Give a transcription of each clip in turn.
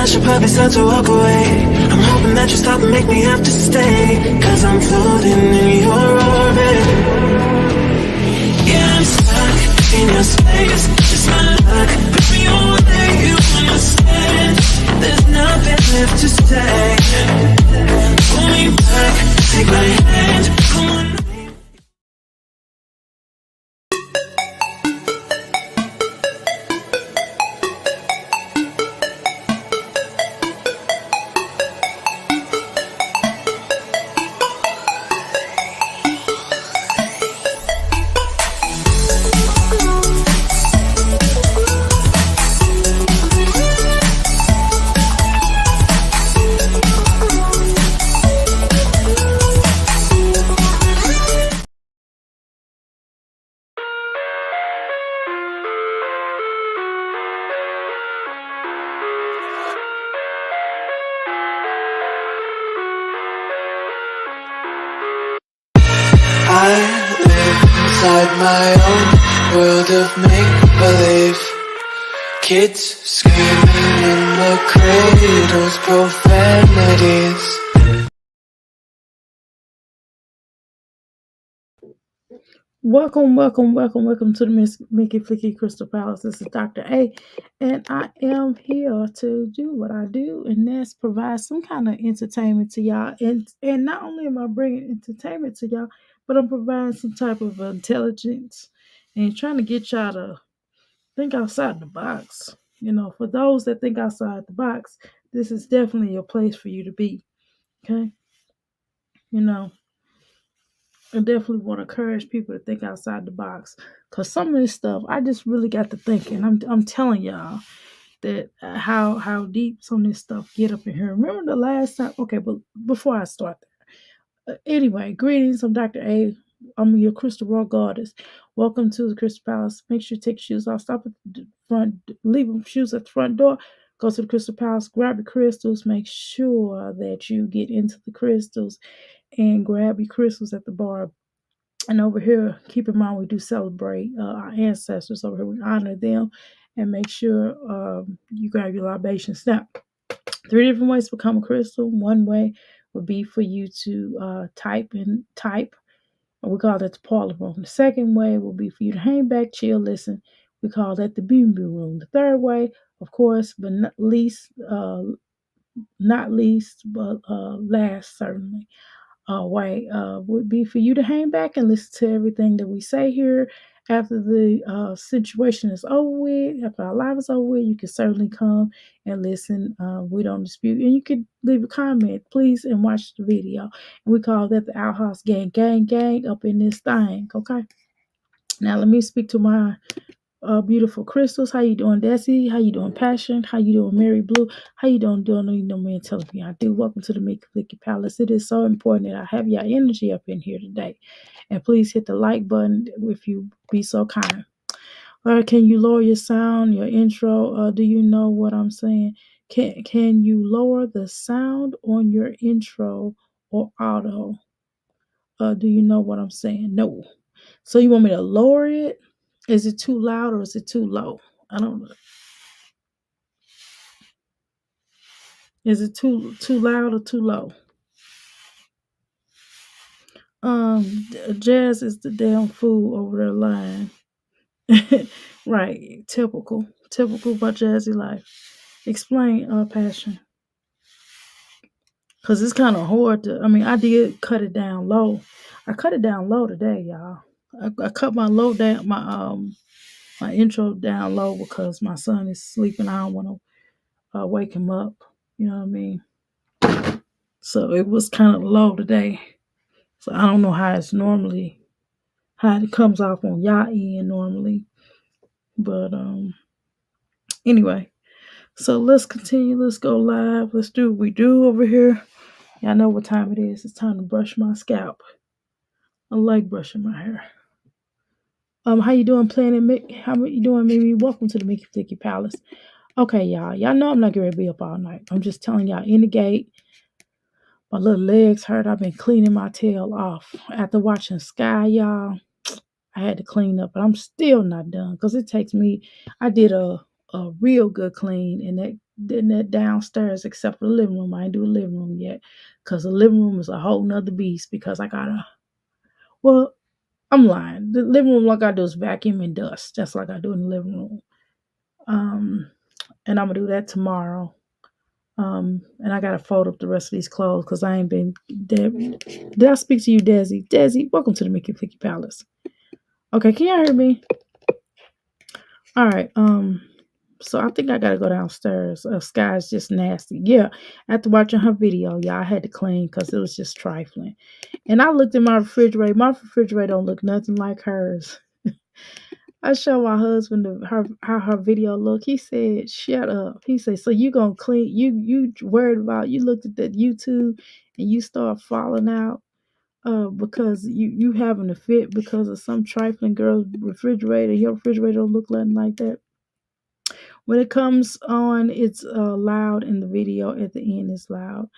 should probably start to walk away. I'm hoping that you stop and make me have to stay, 'cause I'm floating in your orbit. Yeah, I'm stuck in your space. It's my luck. Put me on where you understand. There's nothing left to say. Pull me back, take my hand. Come on. I live inside my own world of make-believe. Kids screaming in the cradles, profanities. Welcome to the Mickey Flicky Crystal Palace. This is Dr. A, and I am here to do what I do, and that's provide some kind of entertainment to y'all. And not only am I bringing entertainment to y'all, but I'm providing some type of intelligence and trying to get y'all to think outside the box. You know, for those that think outside the box, this is definitely a place for you to be. Okay, you know. I definitely want to encourage people to think outside the box, because some of this stuff I just really got to thinking. I'm telling y'all that how deep some of this stuff get up in here. Remember the last time? Okay, but before I start anyway, greetings. I'm Dr. A. I'm your crystal raw goddess. Welcome to the Crystal Palace. Make sure you take your shoes off. Stop at the front. Leave your shoes at the front door. Go to the Crystal Palace. Grab your crystals. Make sure that you get into the crystals and grab your crystals at the bar. And over here, keep in mind we do celebrate our ancestors over here. We honor them and make sure you grab your libations. Now, 3 different ways to become a crystal. One way would be for you to type. We call that the parlor room. The second way will be for you to hang back, chill, listen. We call that the beam room. The third way, of course, but not least, but last certainly, way would be for you to hang back and listen to everything that we say here. After the situation is over with, after our life is over with, you can certainly come and listen. We don't dispute. And you can leave a comment, please, and watch the video. And we call that the Outhouse Gang up in this thing, okay? Now, let me speak to my beautiful crystals. How you doing, Desi? How you doing, Passion? How you doing, Mary Blue? How you doing? Don't need no man telling me I do. Welcome to the Mickey Flicky Palace. It is so important that I have your energy up in here today. And please hit the like button if you be so kind. Can you lower your sound, your intro? Do you know what I'm saying? Can you lower the sound on your intro or auto? Do you know what I'm saying? No. So you want me to lower it? Is it too loud or is it too low? I don't know. Is it too loud or too low? Jazz is the damn fool over there lying. Right. Typical about Jazzy life. Explain, Passion. Cause it's kind of hard to. I mean, I did cut it down low. I cut it down low today, y'all. I cut my low down, my intro down low because my son is sleeping. I don't want to wake him up. You know what I mean? So it was kind of low today. So I don't know how it comes off on y'all end normally. But anyway, so let's continue. Let's go live. Let's do what we do over here. Y'all know what time it is. It's time to brush my scalp. I like brushing my hair. How you doing, Planet Mick? How you doing, Mimi? Welcome to the Mickey Flicky Palace. Okay, y'all. Y'all know I'm not going to be up all night. I'm just telling y'all in the gate. My little legs hurt. I've been cleaning my tail off. After watching Sky, y'all, I had to clean up. But I'm still not done because it takes me. I did a a real good clean in that downstairs, except for the living room. I ain't do the living room yet, because the living room is a whole nother beast. Because I gotta, well, I'm lying. The living room, like I do, is vacuum and dust. That's like I do in the living room. Um, and I'm gonna do that tomorrow. And I gotta fold up the rest of these clothes because I ain't been. Did I speak to you, Desi? Desi, welcome to the Mickey Flicky Palace. Okay, can y'all hear me? All right. So I think I gotta go downstairs. Sky's just nasty. Yeah. After watching her video, y'all, I had to clean because it was just trifling. And I looked at my refrigerator. My refrigerator don't look nothing like hers. I showed my husband how her video look. He said, "Shut up." He said, "So you gonna clean? You worried about? You looked at that YouTube and you start falling out because you having a fit because of some trifling girl's refrigerator. Your refrigerator don't look nothing like that." When it comes on, it's loud in the video. At the end, it's loud.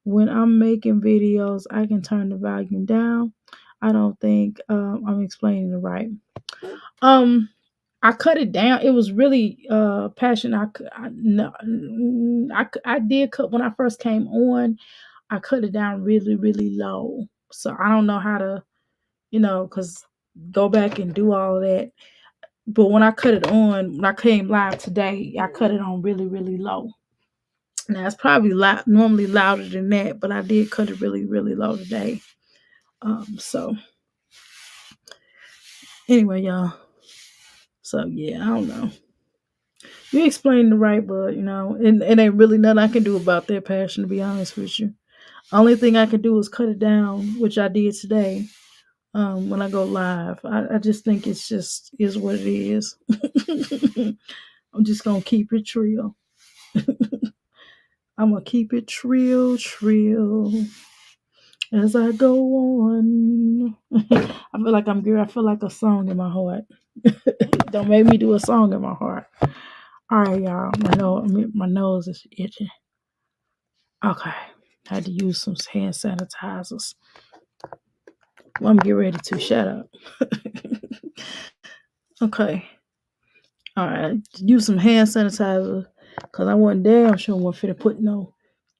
When I'm making videos, I can turn the volume down. I don't think I'm explaining it right. Um, I cut it down. It was really passion. No, I did cut when I first came on. I cut it down really, really low. So I don't know how to, cause go back and do all of that. But when I cut it on, when I came live today, I cut it on really, really low. Now it's probably loud, normally louder than that, but I did cut it really, really low today. So anyway, y'all. So yeah, I don't know. You explained it right, but and it ain't really nothing I can do about that passion. To be honest with you, only thing I can do is cut it down, which I did today. When I go live, I just think it's just is what it is. I'm just gonna keep it trill. I'm gonna keep it trill as I go on. I feel like I'm good. I feel like a song in my heart. Don't make me do a song in my heart. All right, y'all. My nose is itching. Okay, had to use some hand sanitizers. Well, I'm getting ready to shut up. Okay. All right, use some hand sanitizer because I wasn't damn sure what fit to put no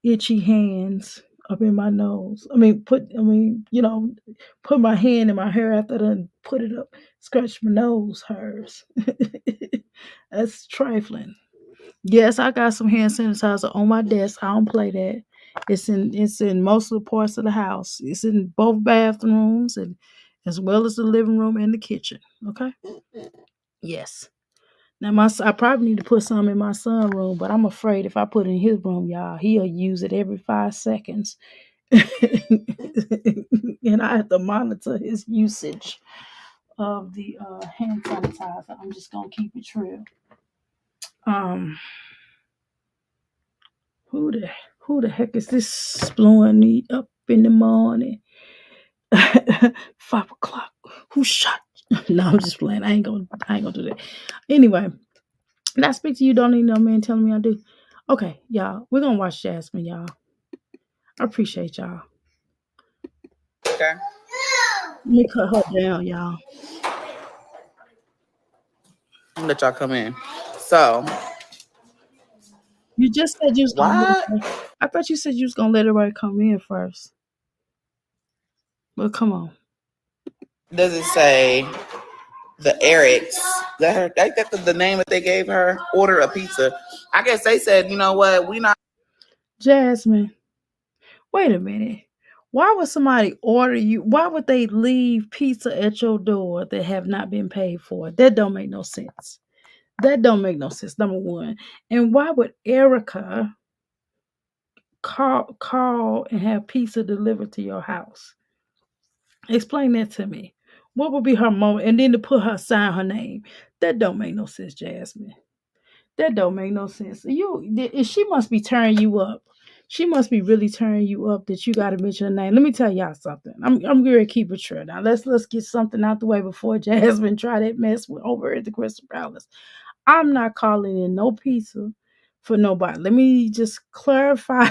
itchy hands up in my nose. Put my hand in my hair after I done put it up, scratch my nose hurts. That's trifling. Yes, I got some hand sanitizer on my desk. I don't play that. It's in most of the parts of the house. It's in both bathrooms and as well as the living room and the kitchen. Okay. Yes. Now I probably need to put some in my son's room, but I'm afraid if I put it in his room, y'all, he'll use it every 5 seconds. And I have to monitor his usage of the hand sanitizer. I'm just gonna keep it true. Um, who the heck is this blowing me up in the morning? 5 o'clock. Who shot? No, I'm just playing. I ain't gonna do that. Anyway, did I speak to you? Don't need no man telling me I do. Okay, y'all. We're gonna watch Jasmine, y'all. I appreciate y'all. Okay. Let me cut her down, y'all. Let y'all come in. So You just said you was gonna what I thought you said you was gonna let everybody come in first. But come on. does it say? The Eric's. That's the name that they gave her. Order a pizza. I guess they said, you know what? We not. Jasmine, wait a minute. Why would somebody order you? Why would they leave pizza at your door that have not been paid for? That don't make no sense. That don't make no sense, number one. And why would Erica call and have pizza delivered to your house? Explain that to me. What would be her moment? And then to put her sign her name. That don't make no sense, Jasmine. That don't make no sense. She must be turning you up. She must be really turning you up that you got to mention her name. Let me tell y'all something. I'm going to keep it true. Now let's get something out the way before Jasmine try that mess over at the Crystal Palace. I'm not calling in no pizza for nobody. Let me just clarify.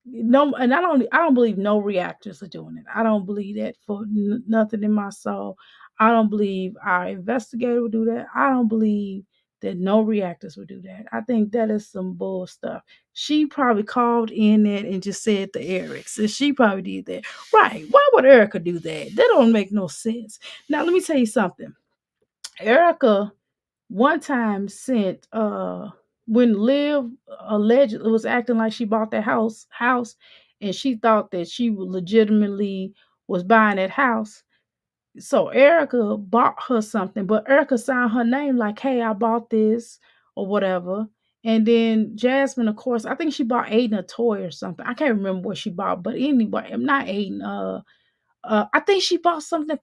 No, and I don't believe no reactors are doing it. I don't believe that for nothing in my soul. I don't believe our investigator will do that. I don't believe that no reactors would do that. I think that is some bull stuff. She probably called in it and just said the Erics, and she probably did that. Right? Why would Erica do that? That don't make no sense. Now let me tell you something. Erica one time sent when Liv allegedly was acting like she bought that house and she thought that she legitimately was buying that house. So Erica bought her something, but Erica signed her name like, "Hey, I bought this," or whatever. And then Jasmine, of course, I think she bought Aiden a toy or something. I can't remember what she bought, but anyway, I'm not Aiden. I think she bought something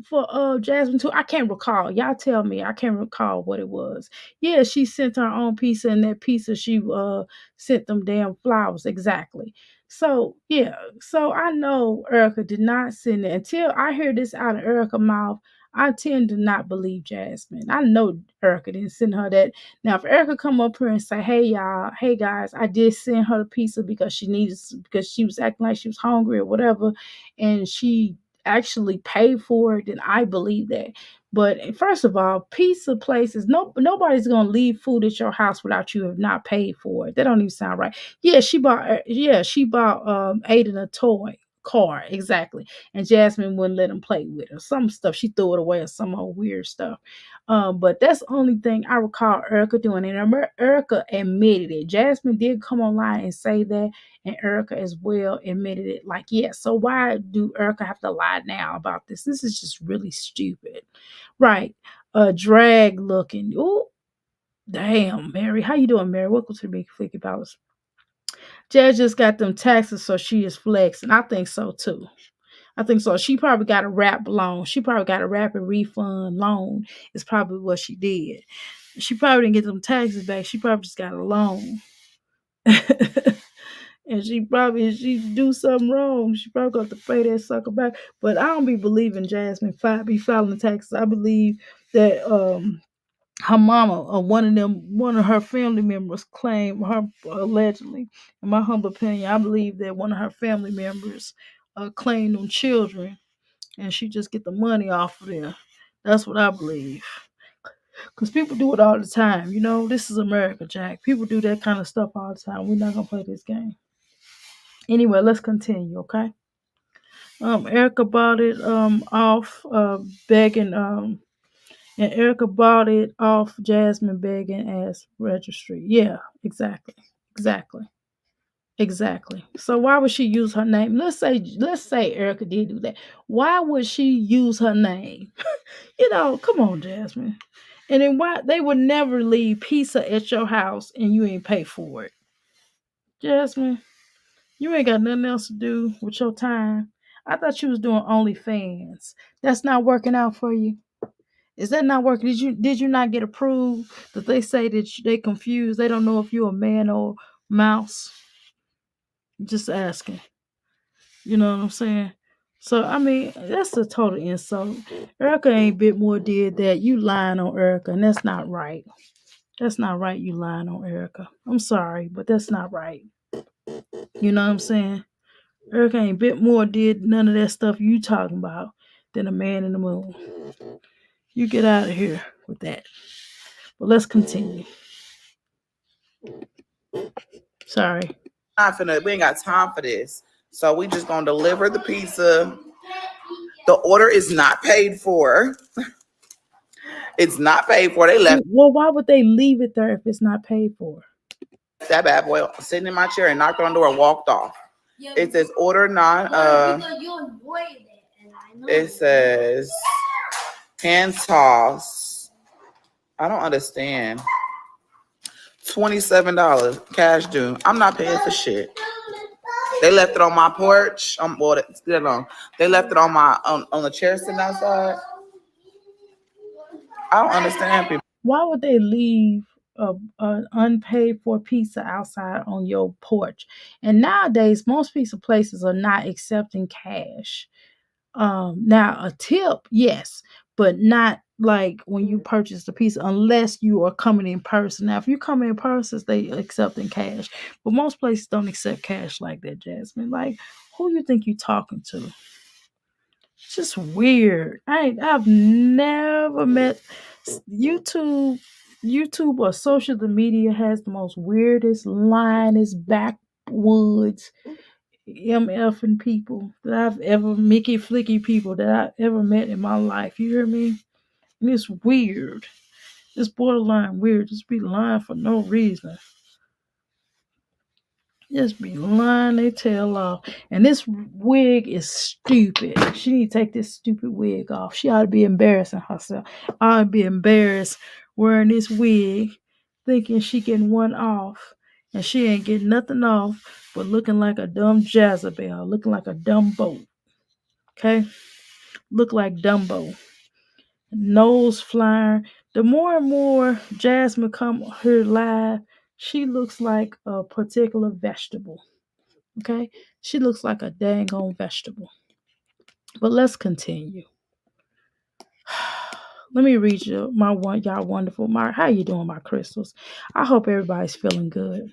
for Jasmine too. I can't recall. Y'all tell me. I can't recall what it was. Yeah, she sent her own pizza, and that pizza she sent them damn flowers exactly. So yeah, so I know Erica did not send it. Until I hear this out of Erica's mouth, I tend to not believe Jasmine. I know Erica didn't send her that. Now, if Erica come up here and say, "Hey y'all, hey guys, I did send her the pizza because because she was acting like she was hungry or whatever," and she actually paid for it, then I believe that. But first of all, pizza places, nobody's gonna leave food at your house without you have not paid for it. That don't even sound right. Yeah, she bought Aiden a toy car, exactly. And Jasmine wouldn't let him play with her. Some stuff she threw it away or some old weird stuff. But that's the only thing I recall Erica doing. And Erica admitted it. Jasmine did come online and say that, and Erica as well admitted it. Like, yeah, so why do Erica have to lie now about this? This is just really stupid. Right. Drag looking. Oh, damn, Mary. How you doing, Mary? Welcome to the Big Flicky Palace. Jazz just got them taxes, so she is flexing. I think so too. I think so. She probably got a rap loan. She probably got a rapid refund loan. Is probably what she did. She probably didn't get them taxes back. She probably just got a loan. And she probably, if she do something wrong, she probably got to pay that sucker back. But I don't be believing Jasmine be filing taxes. I believe that her mama or one of her family members claimed her allegedly. In my humble opinion, I believe that one of her family members claimed them children, and she just get the money off of there. That's what I believe. Because people do it all the time. You know, this is America, Jack. People do that kind of stuff all the time. We're not gonna play this game. Anyway, let's continue, okay? Erica bought it off begging and Erica bought it off Jasmine begging as registry. Yeah, exactly. Exactly. Exactly. So why would she use her name? Let's say Erica did do that. Why would she use her name? Come on, Jasmine. And then why they would never leave pizza at your house and you ain't pay for it. Jasmine, you ain't got nothing else to do with your time. I thought you was doing OnlyFans. That's not working out for you. Is that not working? Did you not get approved? That they say that they confused. They don't know if you're a man or mouse. Just asking. You know what I'm saying? So I mean, that's a total insult. Erica ain't bit more did that. You lying on Erica, and that's not right. That's not right. You lying on Erica. I'm sorry, but that's not right. You know what I'm saying? Erica ain't bit more did none of that stuff you talking about than a man in the moon. You get out of here with that. But let's continue. Sorry. We ain't got time for this. So we just gonna deliver the pizza. The order is not paid for. It's not paid for. They left Well, why would they leave it there if it's not paid for? that bad boy sitting in my chair and knocked on the door and walked off. It says order not it says hand toss. I don't understand. $27 cash due. I'm not paying for shit. They left it on my porch. They left it on the chair sitting outside. I don't understand people. Why would they leave an unpaid for pizza outside on your porch? And nowadays, most pizza places are not accepting cash. Now a tip, yes, but not like when you purchase the pizza unless you are coming in person. Now, if you come in person, they accepting cash, but most places don't accept cash like that. Jasmine, like, who you think you talking to? It's just weird. I've never met YouTube. YouTube or social media has the most weirdest, linest, backwoods, MFing people that I've ever, Mickey Flicky people that I've ever met in my life. You hear me? And it's weird. It's borderline weird. Just be lying for no reason. Just be lying they tail off. And this wig is stupid. She need to take this stupid wig off. She ought to be embarrassing herself. I ought to be embarrassed wearing this wig, thinking she getting one off. And she ain't getting nothing off, but looking like a dumb Jezebel, looking like a Dumbo. Okay? Look like Dumbo. Nose flying. The more and more Jasmine come here live, she looks like a particular vegetable. Okay, she looks like a dang on vegetable. But let's continue. Let me read you y'all wonderful. How you doing, my crystals? I hope everybody's feeling good.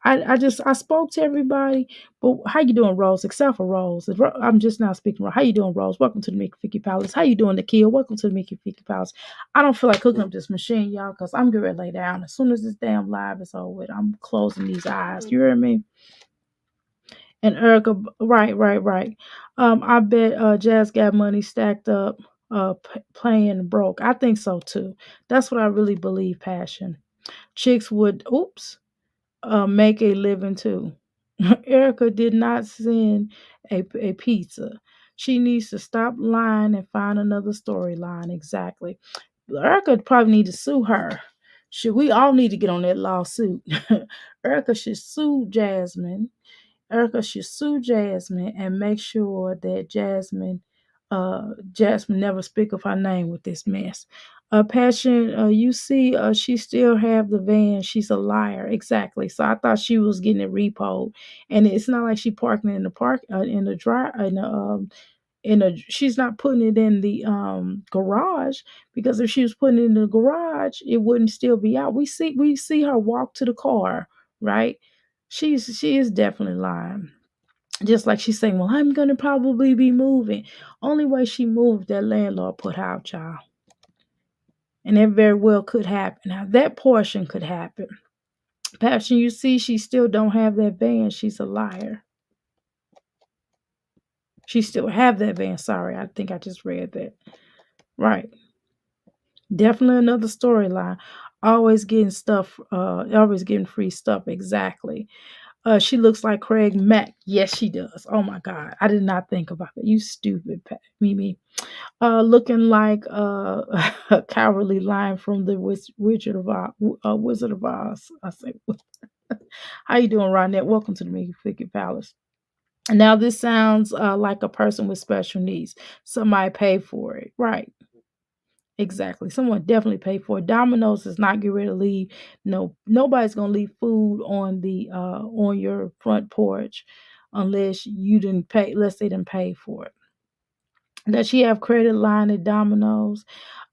I spoke to everybody, but how you doing, Rose? Except for Rose, I'm just now speaking. How you doing, Rose? Welcome to the Mickey Ficky Palace. How you doing, Nakia? Welcome to the Mickey Ficky Palace. I don't feel like cooking up this machine, y'all, because I'm getting ready to lay down. As soon as this damn live is over with, I'm closing these eyes. You hear me? And Erica, right. I bet Jazz got money stacked up, playing broke. I think so too. That's what I really believe. Passion. Chicks would, make a living too. Erica did not send a pizza. She needs to stop lying and find another storyline. Exactly. Erica probably need to sue her. Should we all need to get on that lawsuit? Erica should sue Jasmine. Erica should sue Jasmine and make sure that Jasmine never speak of her name with this mess. Passion, you see, she still have the van. She's a liar, exactly. So I thought she was getting it repoed, and it's not like she parking in the park in the dry in a. She's not putting it in the garage, because if she was putting it in the garage, it wouldn't still be out. We see her walk to the car, right? She is definitely lying. Just like she's saying, well, I'm gonna probably be moving. Only way she moved, that landlord put her out, child. And that very well could happen. Now that portion could happen. Passion, you see, she still don't have that van. She's a liar. She still have that van. Sorry, I think I just read that. Right. Definitely another storyline. Always getting stuff, always getting free stuff. Exactly. She looks like Craig Mack. Yes, she does. Oh my God. I did not think about that. You stupid Mimi. Looking like a cowardly lion from the Wizard of Oz. I say, how you doing, Ronette? Welcome to the Mickey Flicky Palace. Now this sounds like a person with special needs. Somebody paid for it, right? Exactly. Someone definitely paid for it. Domino's is not getting ready to leave. No, nobody's gonna leave food on your front porch unless you didn't pay. Unless they didn't pay for it. Does she have credit line at Domino's?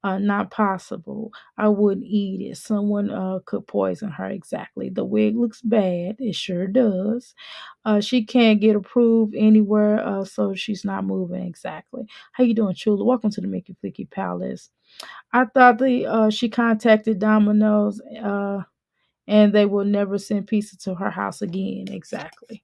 Not possible. I wouldn't eat it. Someone could poison her. Exactly. The wig looks bad. It sure does. She can't get approved anywhere, so she's not moving. Exactly. How you doing, Chula? Welcome to the Mickey Flicky Palace. I thought she contacted Domino's, and they will never send pizza to her house again. Exactly.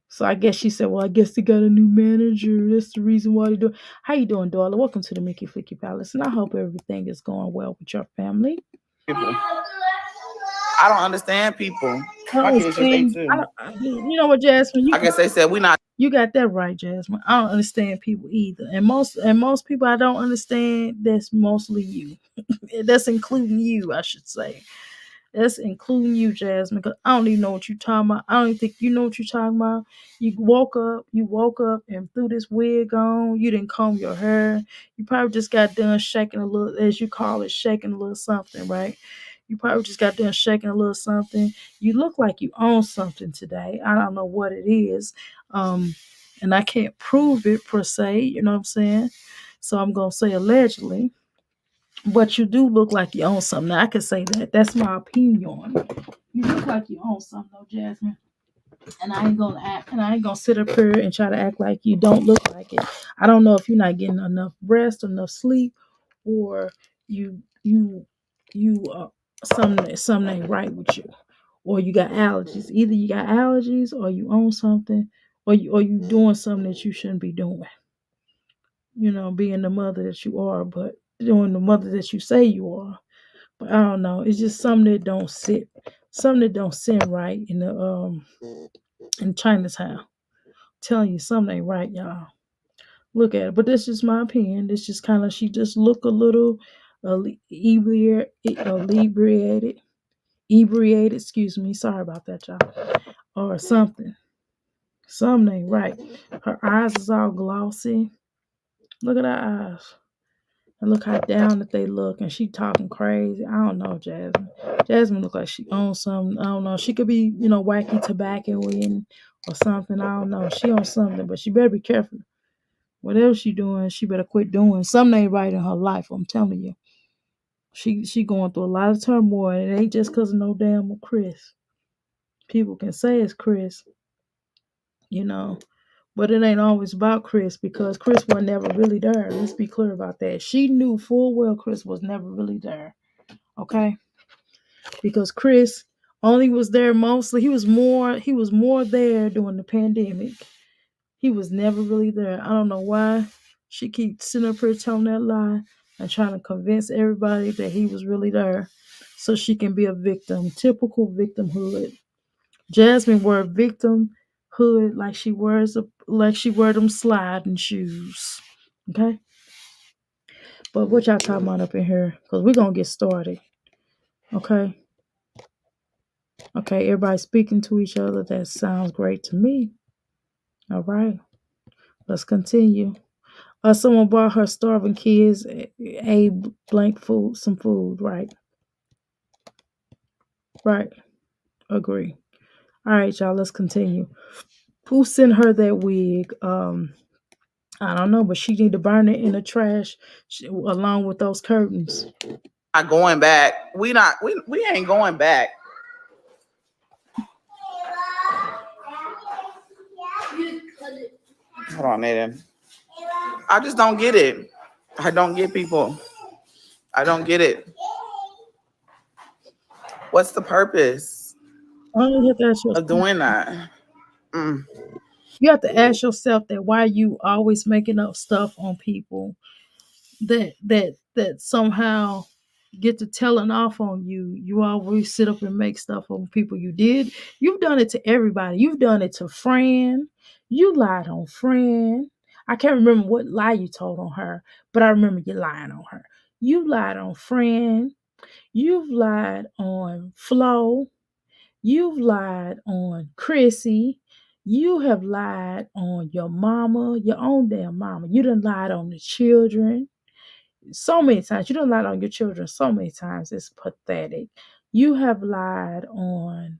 So I guess she said, well, I guess they got a new manager. That's the reason why they do it. How you doing, Darla? Welcome to the Mickey Flicky Palace. And I hope everything is going well with your family. People. I don't understand people. My kids just ate too. You know what, Jasmine? I guess they said we not. You got that right, Jasmine. I don't understand people either. And most people I don't understand, that's mostly you. That's including you, I should say. That's including you, Jasmine, because I don't even know what you're talking about. I don't even think you know what you're talking about. You woke up and threw this wig on. You didn't comb your hair. You probably just got done shaking a little, as you call it, shaking a little something, right? You probably just got done shaking a little something. You look like you own something today. I don't know what it is. And I can't prove it per se, you know what I'm saying? So I'm going to say allegedly. But you do look like you own something. Now, I can say that. That's my opinion. You look like you own something, though, Jasmine. And I ain't gonna sit up here and try to act like you don't look like it. I don't know if you're not getting enough rest, enough sleep, or you you something ain't right with you, or you got allergies. Either you got allergies, or you own something, or you doing something that you shouldn't be doing. Being the mother that you are, but doing the mother that you say you are. But I don't know. It's just something that don't sit right in Chinatown. Telling you something ain't right, y'all. Look at it. But that's just my opinion. It's just kind of she just look a little inebriated, inebriated. Excuse me. Sorry about that, y'all. Or something. Something ain't right. Her eyes is all glossy. Look at her eyes. And look how down that they look. And she talking crazy. I don't know, Jasmine. Jasmine look like she owns something. I don't know. She could be, wacky tobacco in or something. I don't know. She on something, but she better be careful. Whatever she doing, she better quit doing. Something ain't right in her life. I'm telling you. She going through a lot of turmoil. And it ain't just because of no damn Chris. People can say it's Chris, you know. But it ain't always about Chris because Chris was never really there. Let's be clear about that. She knew full well Chris was never really there. Okay? Because Chris only was there mostly. He was more there during the pandemic. He was never really there. I don't know why she keeps sitting up here telling that lie and trying to convince everybody that he was really there so she can be a victim. Typical victimhood. Jasmine wore victimhood like she wear them sliding shoes. Okay? But what y'all talking about up in here? Because we're gonna get started. Okay. Okay, everybody speaking to each other. That sounds great to me. All right. Let's continue. Someone bought her starving kids a blank food, some food. Right. Right. Agree. All right, y'all. Let's continue. Who sent her that wig? I don't know, but she need to burn it in the trash along with those curtains. Not going back. We ain't going back. Hold on, Nathan. I just don't get it. I don't get people. I don't get it. What's the purpose Only have to ask of yourself. doing that? Mm. You have to ask yourself that why you always making up stuff on people that somehow get to telling off on you. You always sit up and make stuff on people. You've done it to everybody. You've done it to Fran. You lied on Fran. I can't remember what lie you told on her, but I remember you lying on her. You lied on Fran. You've lied on Flo. You've lied on Chrissy. You have lied on your mama, your own damn mama. You done lied on the children so many times. You done lied on your children so many times. It's pathetic. You have lied on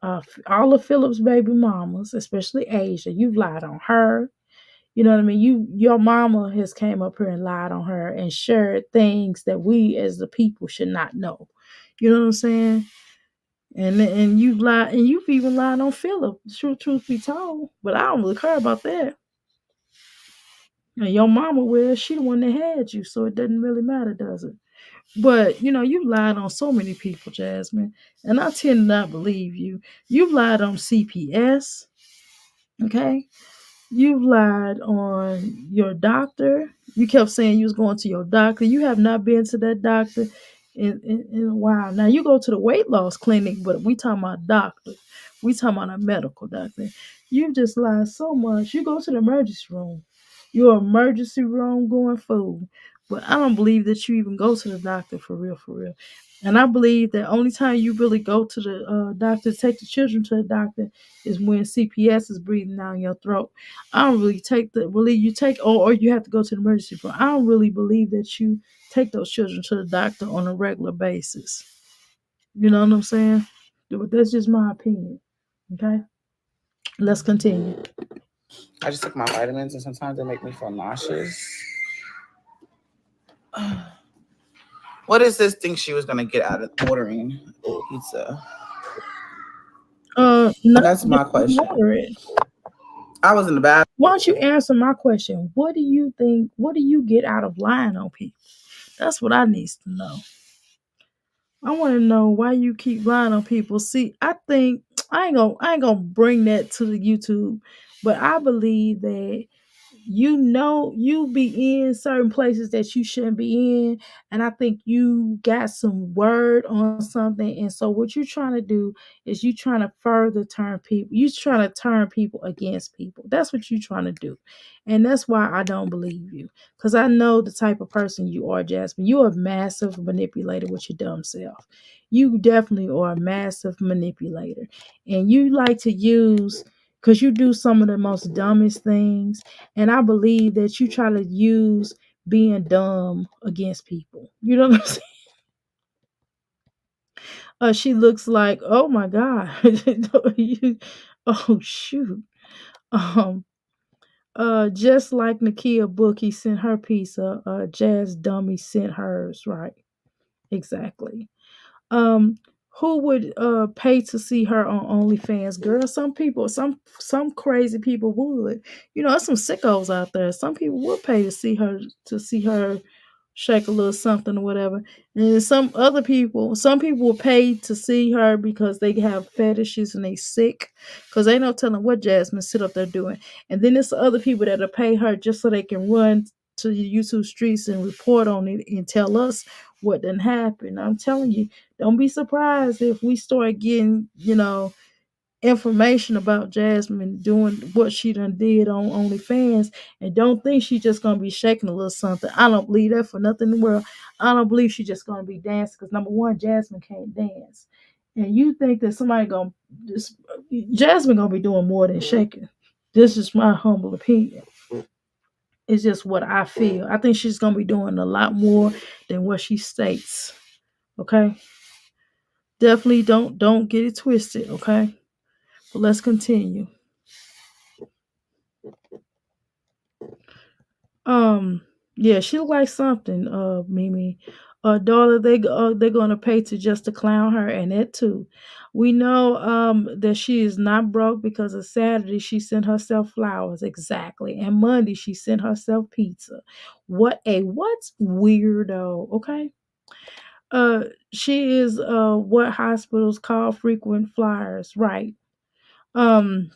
all of Philip's baby mamas, especially Asia. You've lied on her. You know what I mean? Your mama has came up here and lied on her and shared things that we as the people should not know. You know what I'm saying? And you've lied, and you've even lied on Philip. Truth be told, but I don't really care about that. And your mama, well, she the one that had you, so it doesn't really matter, does it? But you lied on so many people, Jasmine, and I tend to not believe you. You've lied on CPS, okay? You've lied on your doctor. You kept saying you was going to your doctor. You have not been to that doctor in a while. Now you go to the weight loss clinic, but we talking about doctor. We talking about a medical doctor. You just lied so much. You go to the emergency room. Your emergency room going fool. But I don't believe that you even go to the doctor for real, for real. And I believe that only time you really go to the doctor, take the children to the doctor, is when CPS is breathing down your throat. I don't really believe you take, or you have to go to the emergency room. I don't really believe that you take those children to the doctor on a regular basis. You know what I'm saying? But that's just my opinion. Okay, let's continue. I just took my vitamins and sometimes they make me feel nauseous. What is this thing she was gonna get out of ordering pizza? That's my question. Order it. I was in the bathroom. Why don't you answer my question? What do you think? What do you get out of lying on people? That's what I need to know. I want to know why you keep lying on people. See, I think I ain't gonna bring that to the YouTube, but I believe that you be in certain places that you shouldn't be in, and I think you got some word on something, and so what you're trying to do is you trying to further turn people, you trying to turn people against people. That's what you're trying to do, and that's why I don't believe you, because I know the type of person you are, Jasmine. You're a massive manipulator with your dumb self. You definitely are a massive manipulator, and you like to use, because you do some of the most dumbest things, and I believe that you try to use being dumb against people. You know what I'm saying? She looks like, oh my God. Oh shoot. Um, just like Nakia Bookie sent her pizza, Jazz Dummy sent hers, right? Exactly. Um, who would pay to see her on OnlyFans? Girl, some people, some crazy people would. You know, there's some sickos out there. Some people would pay to see her shake a little something or whatever. And some people will pay to see her because they have fetishes and they sick. Because they no telling what Jasmine sit up there doing. And then there's other people that'll pay her just so they can run to the YouTube streets and report on it and tell us what done happened. I'm telling you, don't be surprised if we start getting, information about Jasmine doing what she done did on OnlyFans, and don't think she just gonna be shaking a little something. I don't believe that for nothing in the world. I don't believe she just gonna be dancing because number one, Jasmine can't dance, and you think that somebody gonna just Jasmine gonna be doing more than shaking. This is my humble opinion. It's just what I feel. I think she's gonna be doing a lot more than what she states. Okay, definitely don't get it twisted. Okay, but let's continue. Um, yeah, she look like something, Mimi. Daughter, they're gonna pay to just to clown her, and that too. We know that she is not broke because of Saturday she sent herself flowers, exactly. And Monday she sent herself pizza. What's weirdo, okay? She is what hospitals call frequent flyers, right? Um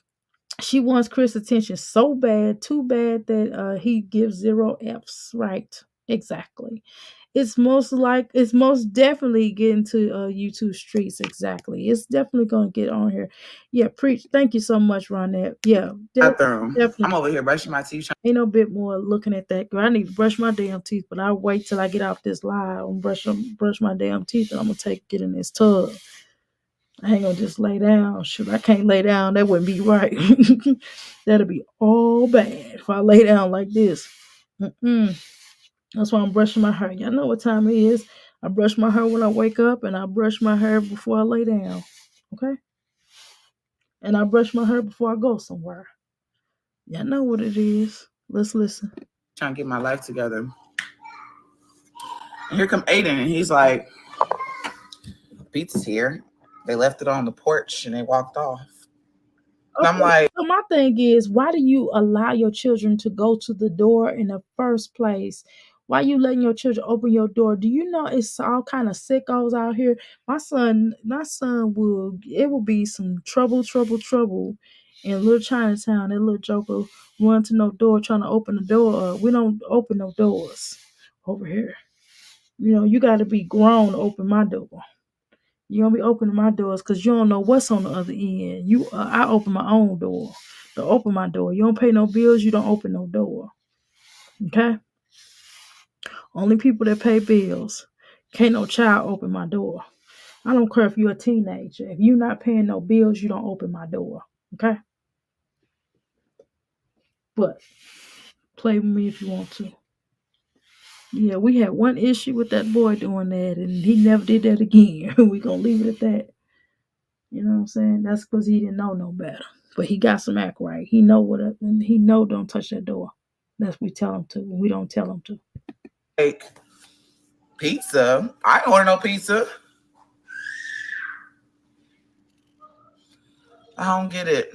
she wants Chris' attention so bad, too bad that he gives zero F's. Right. Exactly. It's most definitely getting to YouTube streets. Exactly. It's definitely gonna get on here. Yeah, preach. Thank you so much, Ronette. Yeah, Bathroom. definitely. I'm over here brushing my teeth. Ain't no bit more looking at that. Girl, I need to brush my damn teeth, but I'll wait till I get off this live and brush my damn teeth, and I'm gonna get in this tub. I ain't gonna just lay down. Shoot, I can't lay down. That wouldn't be right. That'd be all bad if I lay down like this. Mm-mm. That's why I'm brushing my hair. Y'all know what time it is. I brush my hair when I wake up, and I brush my hair before I lay down. Okay? And I brush my hair before I go somewhere. Y'all know what it is. Let's listen. Trying to get my life together. And here come Aiden, and he's like, pizza's here. They left it on the porch and they walked off. And I'm Okay, like, so my thing is, why do you allow your children to go to the door in the first place? Why you letting your children open your door? Do you know it's all kind of sickos out here? My son will be some trouble in little Chinatown. That little joker run to no door trying to open the door. We don't open no doors over here. You got to be grown to open my door. You gonna be opening my doors because you don't know what's on the other end. I open my own door. To open my door, you don't pay no bills. You don't open no door. Okay. Only people that pay bills. Can't no child open my door. I don't care if you're a teenager. If you're not paying no bills, you don't open my door. Okay. But play with me if you want to. Yeah, we had one issue with that boy doing that, and he never did that again. We gonna leave it at that. You know what I'm saying? That's because he didn't know no better. But he got some act right. He know don't touch that door. That's we tell him to. We don't tell him to. like, pizza? I ain't order no pizza. I don't get it.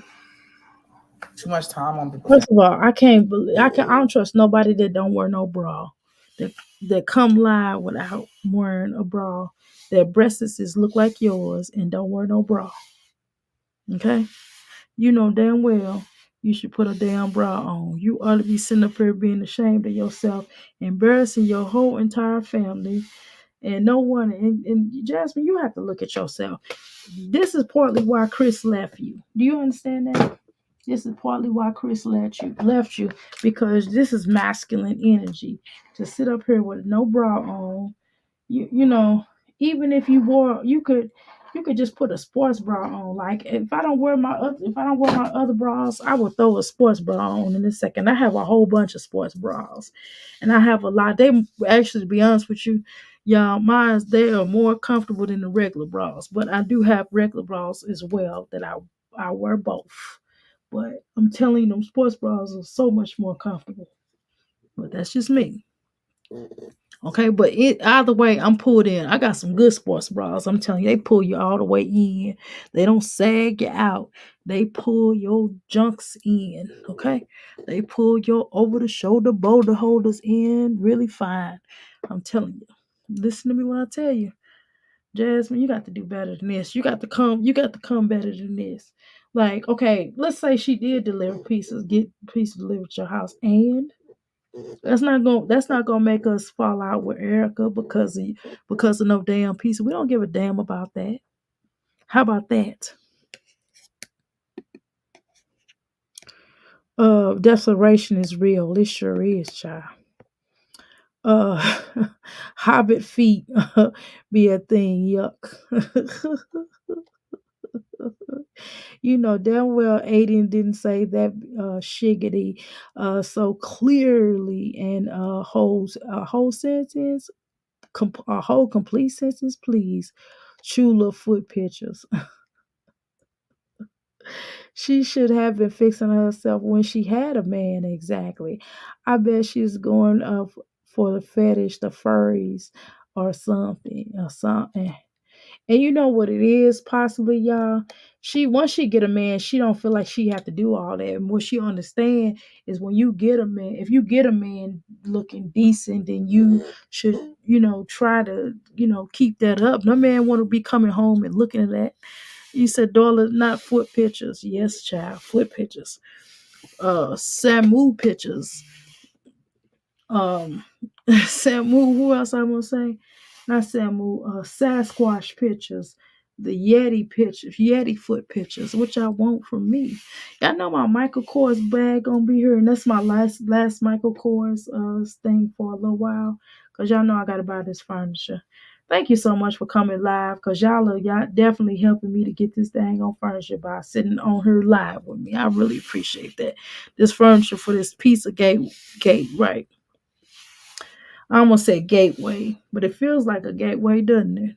Too much time on people. First of all, I don't trust nobody that don't wear no bra. that that come live without wearing a bra. Their breasts look like yours and don't wear no bra. Okay? You know damn well you should put a damn bra on. You ought to be sitting up here being ashamed of yourself, embarrassing your whole entire family, and no one. And Jasmine, you have to look at yourself. This is partly why Chris left you. Do you understand that? This is partly why Chris left you because this is masculine energy to sit up here with no bra on. You know, even if you wore, you could just put a sports bra on. Like if I don't wear my other bras, I will throw a sports bra on in a second. I have a whole bunch of sports bras, and I have a lot. They actually, to be honest with you, y'all, mine they are more comfortable than the regular bras. But I do have regular bras as well that I wear both. But I'm telling you, them sports bras are so much more comfortable. But that's just me. Okay, but either way, I'm pulled in. I got some good sports bras. I'm telling you, they pull you all the way in. They don't sag you out. They pull your junks in. Okay, they pull your over the shoulder boulder holders in really fine. I'm telling you. Listen to me when I tell you, Jasmine, you got to do better than this. You got to come. You got to come better than this. Like, okay, let's say she did deliver pieces, get pieces delivered to your house, and that's not gonna make us fall out with Erica because of no damn piece. We don't give a damn about that. How about that? Declaration is real. It sure is, child. Uh Hobbit feet be a thing. Yuck. You know damn well Aiden didn't say that shiggity so clearly and holds a whole sentence a whole complete sentence, please. Chula foot pictures. She should have been fixing herself when she had a man, exactly. I bet she's going up for the fetish, the furries, or something, or something. And you know what it is, possibly, y'all. She once she get a man, she don't feel like she have to do all that. And what she understand is when you get a man, if you get a man looking decent, then you should, try to, keep that up. No man want to be coming home and looking at that. You said, Darla, not foot pictures. Yes, child, foot pictures. Samu pictures. Um, Samu. Who else I'm gonna say? Not Samu. Sasquatch pictures. The Yeti pictures, Yeti foot pictures, which I want from me. Y'all know my Michael Kors bag gonna be here, and that's my last Michael Kors thing for a little while, cause y'all know I gotta buy this furniture. Thank you so much for coming live, cause y'all definitely helping me to get this thing on furniture by sitting on here live with me. I really appreciate that. This furniture for this piece of gate, right? I almost said gateway, but it feels like a gateway, doesn't it?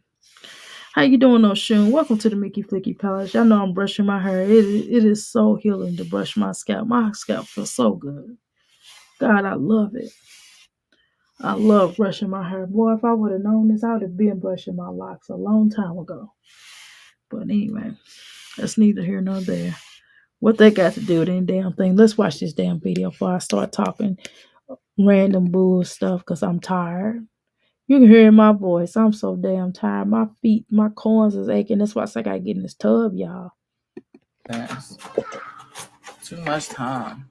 How you doing, Oshun? Welcome to the Mickey Flicky Palace. Y'all know I'm brushing my hair. It is so healing to brush my scalp. My scalp feels so good. God, I love it. I love brushing my hair. Boy, if I would have known this, I would have been brushing my locks a long time ago. But anyway, that's neither here nor there. What they got to do with any damn thing. Let's watch this damn video before I start talking random bull stuff because I'm tired. You can hear in my voice. I'm so damn tired. My feet, my corns is aching. That's why I gotta get in this tub, y'all. That's too much time.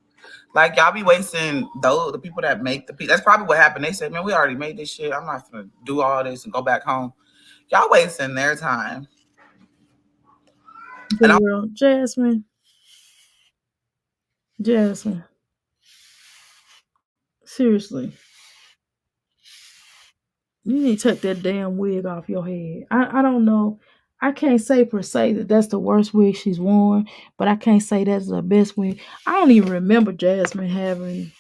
Like y'all be wasting the people that make the piece. That's probably what happened. They said, "Man, we already made this shit. I'm not gonna do all this and go back home." Y'all wasting their time. And Girl, Jasmine. Seriously. You need to take that damn wig off your head. I don't know. I can't say per se that that's the worst wig she's worn, but I can't say that's the best wig. I don't even remember Jasmine having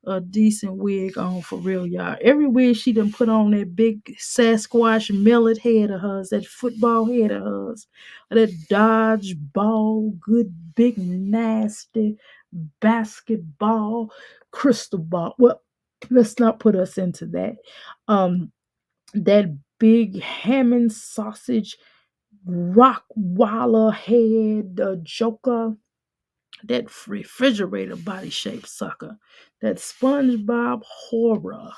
a decent wig on for real, y'all. Every wig she done put on that big Sasquatch melon head of hers, that football head of hers, that dodge ball, good big nasty basketball crystal ball. Well, let's not put us into that. That big Hammond sausage Rockwaller head, the Joker, that refrigerator body shaped sucker, that SpongeBob horror.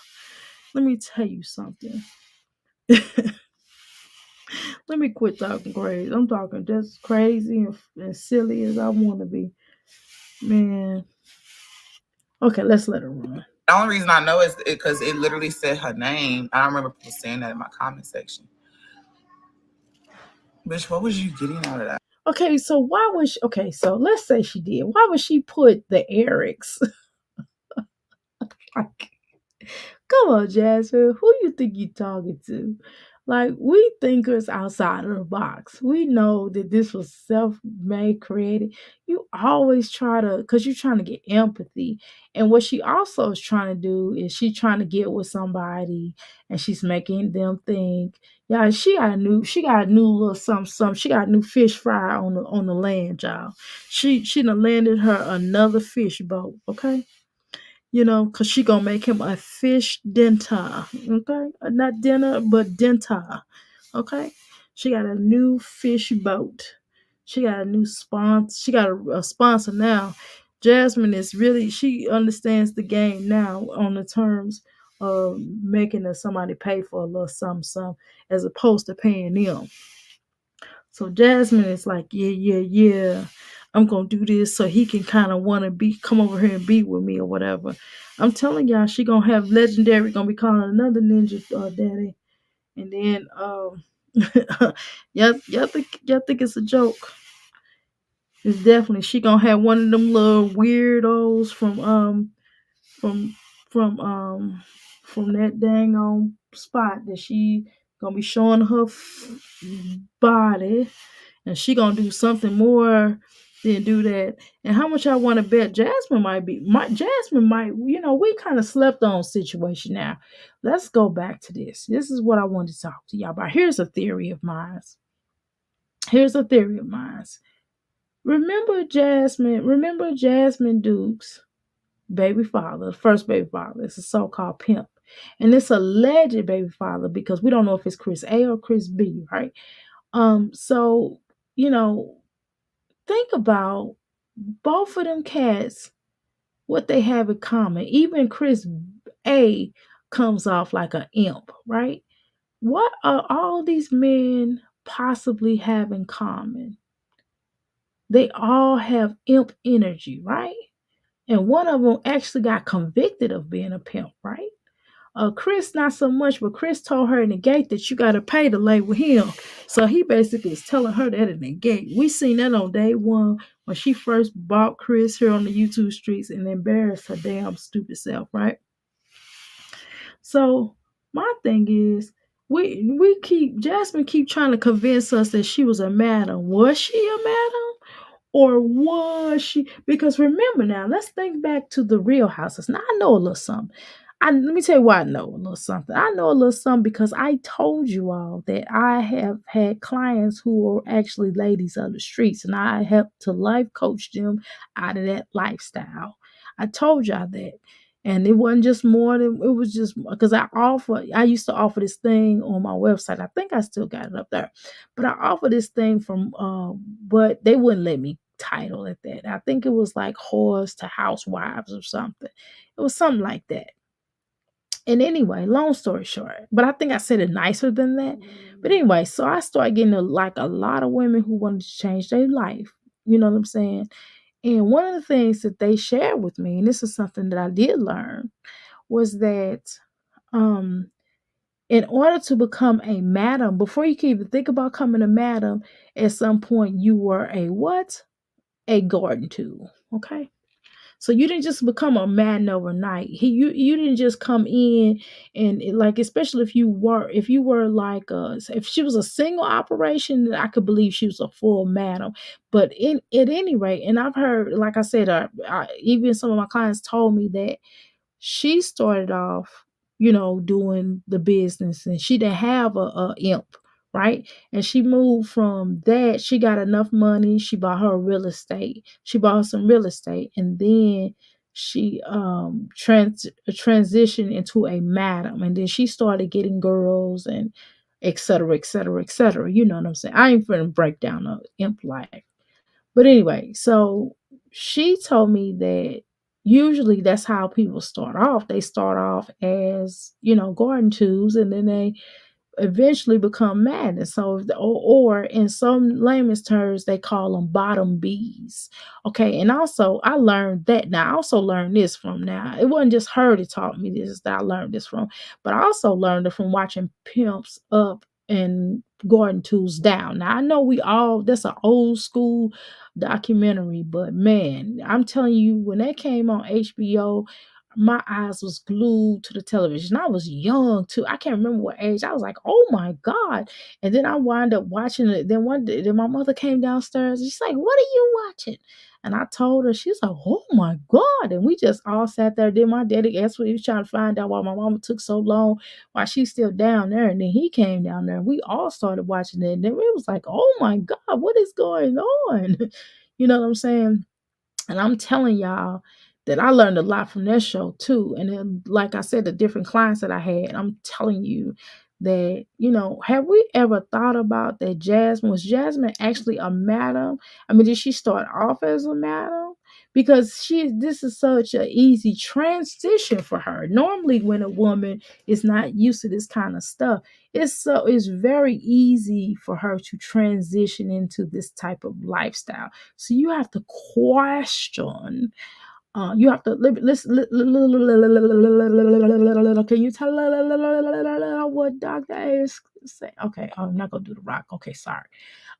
let me tell you something. Let me quit talking crazy. I'm talking just crazy and silly as I want to be. Man. Okay, let's let her run. The only reason I know is because it literally said her name. I remember people saying that in my comment section. Bitch, what was you getting out of that? Okay, so why would she, okay, so let's say she did. Why would she put the Erics? Like, come on, Jasmine. Who you think you talking to? Like, we thinkers outside of the box. We know that this was self-made, created. You always try to, because you're trying to get empathy. And what she also is trying to do is she trying to get with somebody and she's making them think, yeah, she got a new little something. She got a new fish fry on the land, y'all. She done landed her another fish boat, okay? Because she gonna make him a fish dinner, okay? Not dinner, but dinner, okay? She got a new fish boat. She got a new sponsor. She got a sponsor now. Jasmine is really, she understands the game now on the terms of making somebody pay for a little something, as opposed to paying them. So Jasmine is like, yeah. I'm gonna do this so he can kind of want to come over here and be with me or whatever. I'm telling y'all, she gonna have legendary gonna be calling another ninja daddy, and then y'all think it's a joke. It's definitely she gonna have one of them little weirdos from from from that dang on spot that she gonna be showing her body, and she gonna do something more than do that. And how much I want to bet Jasmine might be? Jasmine might. We kind of slept on situation. Now, let's go back to this. This is what I wanted to talk to y'all about. Here's a theory of mine. Remember Jasmine? Remember Jasmine Duke's baby father, the first baby father. It's a so-called pimp. And it's a alleged baby father because we don't know if it's Chris A or Chris B, right? So, you know, think about both of them cats, what they have in common. Even Chris A comes off like an imp, right? What are all these men possibly have in common? They all have imp energy, right? And one of them actually got convicted of being a pimp, right? Chris, not so much, but Chris told her in the gate that you got to pay to lay with him. So he basically is telling her that in the gate. We seen that on day one when she first bought Chris here on the YouTube streets and embarrassed her damn stupid self, right? So my thing is, Jasmine keep trying to convince us that she was a madam. Was she a madam? Or was she? Because remember now, let's think back to the Real Houses. Now I know a little something. Let me tell you why I know a little something. I know a little something because I told you all that I have had clients who are actually ladies of the streets, and I helped to life coach them out of that lifestyle. I told y'all that. And it wasn't just more than it was just because I used to offer this thing on my website. I think I still got it up there. But I offered this thing but they wouldn't let me title it that. I think it was like whores to housewives or something. It was something like that. And anyway, long story short, but I think I said it nicer than that. But anyway, so I started getting like a lot of women who wanted to change their life. You know what I'm saying? And one of the things that they shared with me, and this is something that I did learn, was that um in order to become a madam, before you can even think about becoming a madam, at some point you were a what? A garden tool. Okay. So you didn't just become a madam overnight. You didn't just come in and like, especially if you were like if she was a single operation, then I could believe she was a full madam. But at any rate, and I've heard, like I said, even some of my clients told me that she started off, doing the business, and she didn't have a imp, right? And she moved from that. She got enough money. She bought her real estate. She bought her some real estate, and then she transitioned into a madam, and then she started getting girls and et cetera, et cetera, et cetera. You know what I'm saying? I ain't gonna break down the imp life, but anyway, so she told me that usually that's how people start off. They start off as, garden tools, and then they eventually become madness. So, or in some layman's terms, they call them bottom bees. Okay, and also I learned that. Now, I also learned this from. Now, it wasn't just her that taught me this that I learned this from, but I also learned it from watching Pimps Up and Garden Tools Down. Now, I know that's an old school documentary, but man, I'm telling you, when that came on HBO, my eyes was glued to the television. I was young too. I can't remember what age. I was like, oh my God. And then I wound up watching it. Then one day, then my mother came downstairs and she's like, what are you watching? And I told her, she's like, oh my God. And we just all sat there. Then my daddy asked what he was trying to find out why my mama took so long, why she's still down there. And then he came down there. We all started watching it. And then it was like, oh my God, what is going on? You know what I'm saying? And I'm telling y'all that I learned a lot from that show too. And then, like I said, the different clients that I had, I'm telling you that, have we ever thought about that was Jasmine actually a madam? I mean, did she start off as a madam? Because this is such an easy transition for her. Normally, when a woman is not used to this kind of stuff, it's very easy for her to transition into this type of lifestyle. So you have to question. You have to listen. Can you tell what Doctor A is saying? Okay, I'm not gonna do the rock. Okay, sorry.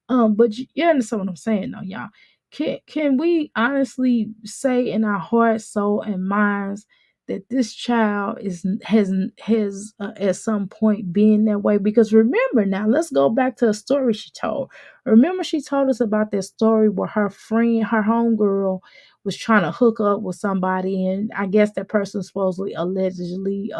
But you understand what I'm saying, though, y'all. Can we honestly say in our hearts, soul, and minds that this child has at some point been that way? Because remember, now let's go back to a story she told. Remember, she told us about that story where her friend, her homegirl, was trying to hook up with somebody, and I guess that person supposedly allegedly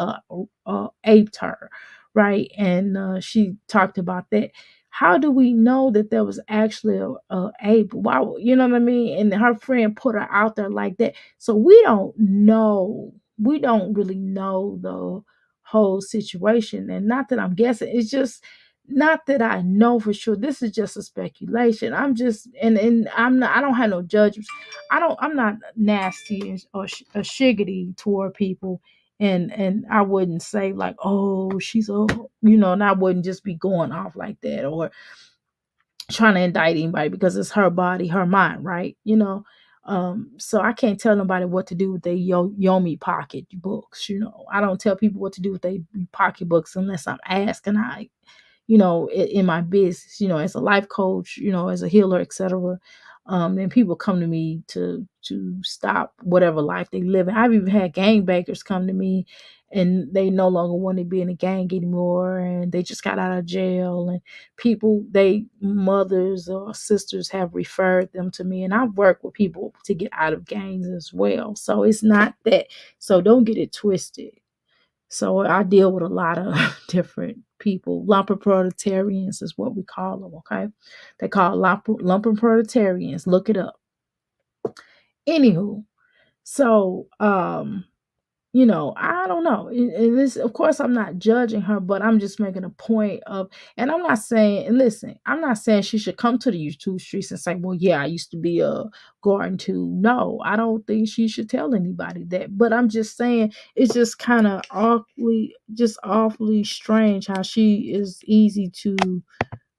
aped her, right? And she talked about that. How do we know that there was actually a ape? Why, you know what I mean? And her friend put her out there like that. So we don't know. We don't really know the whole situation. And not that I'm guessing. It's just not that I know for sure. This is just a speculation. I'm just and I'm not. I don't have no judgments. I'm not nasty or shiggity toward people. And I wouldn't say like, oh, she's a, and I wouldn't just be going off like that or trying to indict anybody because it's her body, her mind, right? So I can't tell nobody what to do with their Yomi pocket books. I don't tell people what to do with their pocketbooks unless I'm asked, and in my business, as a life coach, as a healer, etc. Then people come to me to stop whatever life they live in. I've even had gangbangers come to me and they no longer want to be in a gang anymore, and they just got out of jail, and they mothers or sisters have referred them to me, and I've worked with people to get out of gangs as well. So it's not that. So don't get it twisted. So I deal with a lot of different people. Lumpen proletarians is what we call them, okay? They call lumpen proletarians. Look it up. Anywho, so I don't know. And this, of course, I'm not judging her, but I'm just making a point of, and I'm not saying, and listen, I'm not saying she should come to the YouTube streets and say, well, yeah, I used to be a garden tool. No, I don't think she should tell anybody that. But I'm just saying it's just kind of awfully strange how she is easy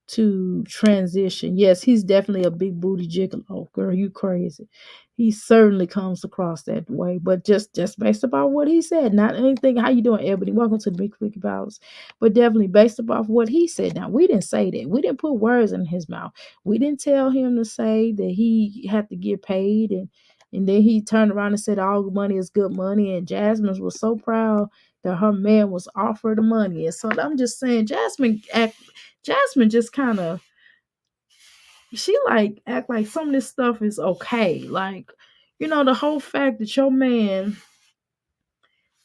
to transition. Yes, he's definitely a big booty gigolo. Girl, you crazy. He certainly comes across that way, but just based upon what he said, not anything. How you doing, Ebony? Welcome to the Big Freaky Palace. But definitely based upon what he said. Now, we didn't say that. We didn't put words in his mouth. We didn't tell him to say that he had to get paid, and then he turned around and said all money is good money, and Jasmine was so proud that her man was offered the money. And so I'm just saying, Jasmine just kind of, she like act like some of this stuff is okay. Like, the whole fact that your man,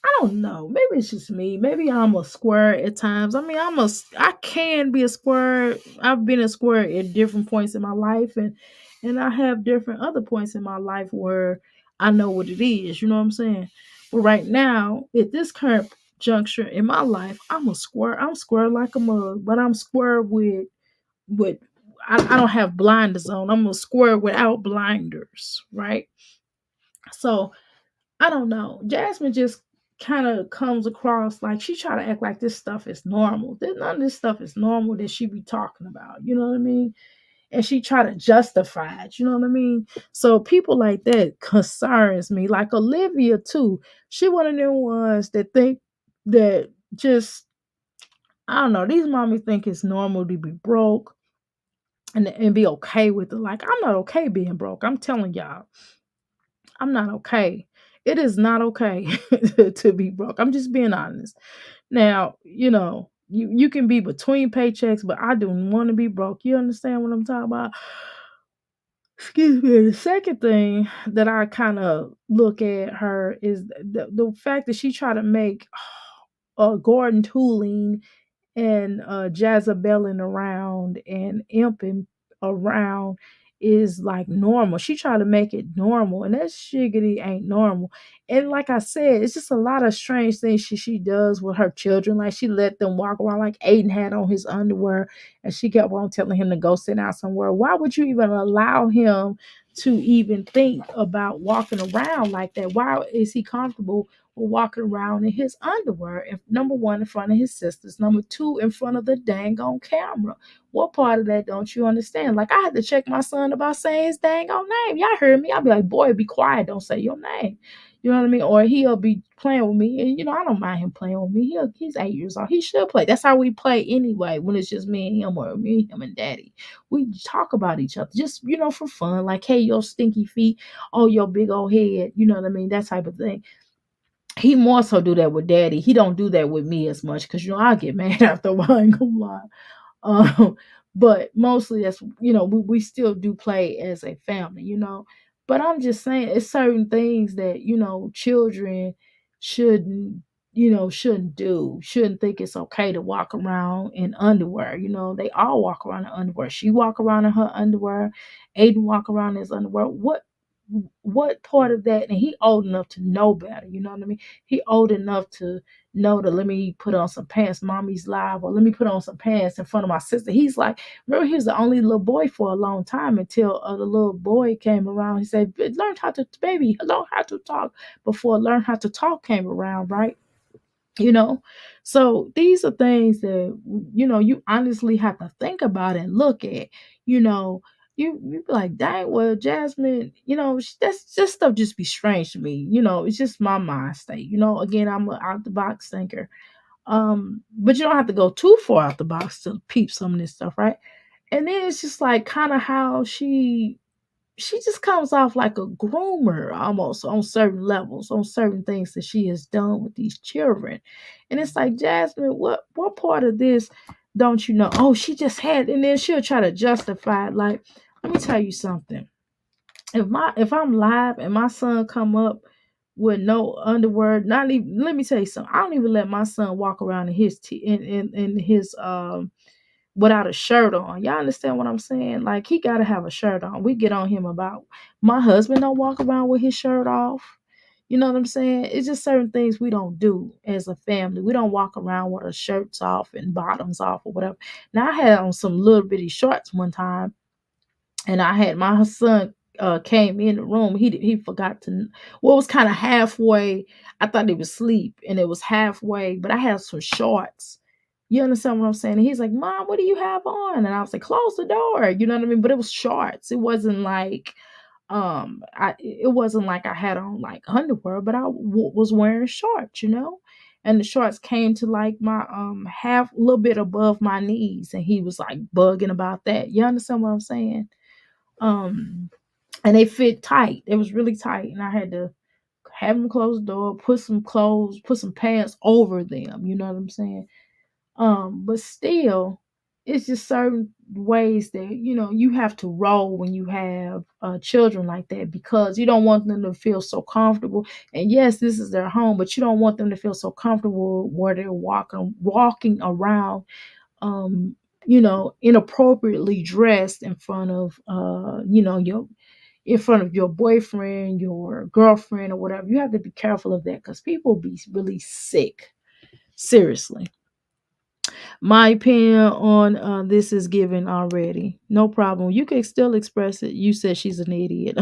I don't know, maybe it's just me. Maybe I'm a square at times. I mean, I can be a square. I've been a square at different points in my life, and I have different other points in my life where I know what it is. You know what I'm saying? But right now, at this current juncture in my life, I'm a square. I'm square like a mug, but I'm square with I don't have blinders on. I'm a square without blinders, right? So I don't know. Jasmine just kind of comes across like she try to act like this stuff is normal. None of this stuff is normal that she be talking about. You know what I mean? And she try to justify it. You know what I mean? So people like that concerns me. Like Olivia too. She one of them ones that think that just I don't know. These mommies think it's normal to be broke and be okay with it. Like I'm not okay being broke. I'm telling y'all, I'm not okay. It is not okay to be broke. I'm just being honest. Now, you can be between paychecks, but I don't want to be broke. You understand what I'm talking about? Excuse me. The second thing that I kind of look at her is the fact that she tried to make Gordon Tooling and jazzabelling around and imping around is like normal. She tried to make it normal, and that shiggity ain't normal. And like I said, it's just a lot of strange things she does with her children. Like she let them walk around like Aiden had on his underwear, and she kept on telling him to go sit down somewhere. Why would you even allow him to even think about walking around like that? Why is he comfortable walking around in his underwear, number one, in front of his sisters, number two, in front of the dang on camera? What part of that don't you understand? Like, I had to check my son about saying his dang on name. Y'all heard me. I'll be like, boy, be quiet. Don't say your name. You know what I mean? Or he'll be playing with me. And, I don't mind him playing with me. He's 8 years old. He should play. That's how we play anyway, when it's just me and him or me, him and daddy. We talk about each other just, for fun. Like, hey, your stinky feet. Oh, your big old head. You know what I mean? That type of thing. He more so do that with daddy. He don't do that with me as much because I get mad after a while. I ain't gonna lie. Um, but mostly that's we still do play as a family. But I'm just saying it's certain things that children shouldn't shouldn't do. Shouldn't think it's okay to walk around in underwear. They all walk around in underwear. She walk around in her underwear. Aiden walk around in his underwear. What part of that? And he old enough to know better. You know what I mean? He old enough to know to let me put on some pants, mommy's live, or let me put on some pants in front of my sister. He's like, remember, he was the only little boy for a long time until the little boy came around. He said, learn how to, baby, learn how to talk before learn how to talk came around, right? you know so these are things that you honestly have to think about and look at. You be like, dang, well, Jasmine, that's just stuff just be strange to me. It's just my mind state. Again, I'm an out the box thinker. But you don't have to go too far out the box to peep some of this stuff, right? And then it's just like kind of how she just comes off like a groomer almost on certain levels, on certain things that she has done with these children. And it's like, Jasmine, what part of this don't you know? Oh, she just had, and then she'll try to justify it. Like, let me tell you something. If I'm live and my son come up with no underwear, not even, let me tell you something. I don't even let my son walk around in his in his without a shirt on. Y'all understand what I'm saying? Like, he gotta have a shirt on. We get on him about my husband don't walk around with his shirt off. You know what I'm saying? It's just certain things we don't do as a family. We don't walk around with our shirts off and bottoms off or whatever. Now I had on some little bitty shorts one time, and I had my son came in the room. He forgot to. Well, it was kind of halfway. I thought he was asleep, and it was halfway. But I had some shorts. You understand what I'm saying? And he's like, "Mom, what do you have on?" And I was like, "Close the door." You know what I mean? But it was shorts. It wasn't like it wasn't like I had on like underwear, but I was wearing shorts. And the shorts came to like my half, a little bit above my knees, and he was like bugging about that. You understand what I'm saying? Um, and they fit tight. It was really tight, and I had to have them close the door, put some clothes, put some pants over them. You know what I'm saying? But still, it's just certain ways that you have to roll when you have children like that, because you don't want them to feel so comfortable. And yes, this is their home, but you don't want them to feel so comfortable where they're walking around inappropriately dressed in front of your boyfriend, your girlfriend, or whatever. You have to be careful of that, because people be really sick. Seriously. My opinion on this is given already. No problem. You can still express it. You said she's an idiot.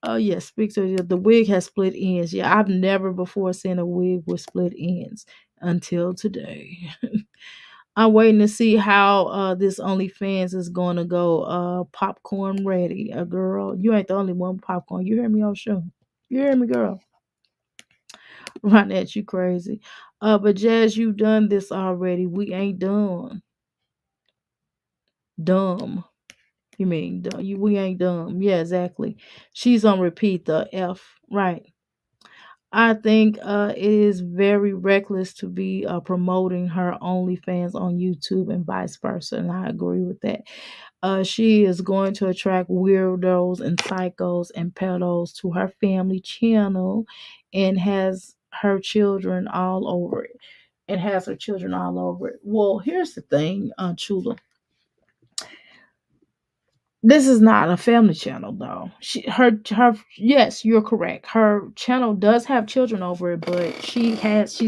Oh yes, speak to the wig has split ends. Yeah, I've never before seen a wig with split ends until today. I'm waiting to see how this OnlyFans is gonna go. Popcorn ready, girl. You ain't the only one with popcorn. You hear me on show? You hear me, girl? Run at you crazy. But Jazz, you done this already. We ain't done. Dumb. You mean dumb? We ain't dumb. Yeah, exactly. She's on repeat. The F. Right. I think it is very reckless to be promoting her OnlyFans on YouTube and vice versa, and I agree with that. She is going to attract weirdos and psychos and pedos to her family channel, and has her children all over it. It has her children all over it. Well, here's the thing, Chula. This is not a family channel though. Her yes, you're correct. Her channel does have children over it, but she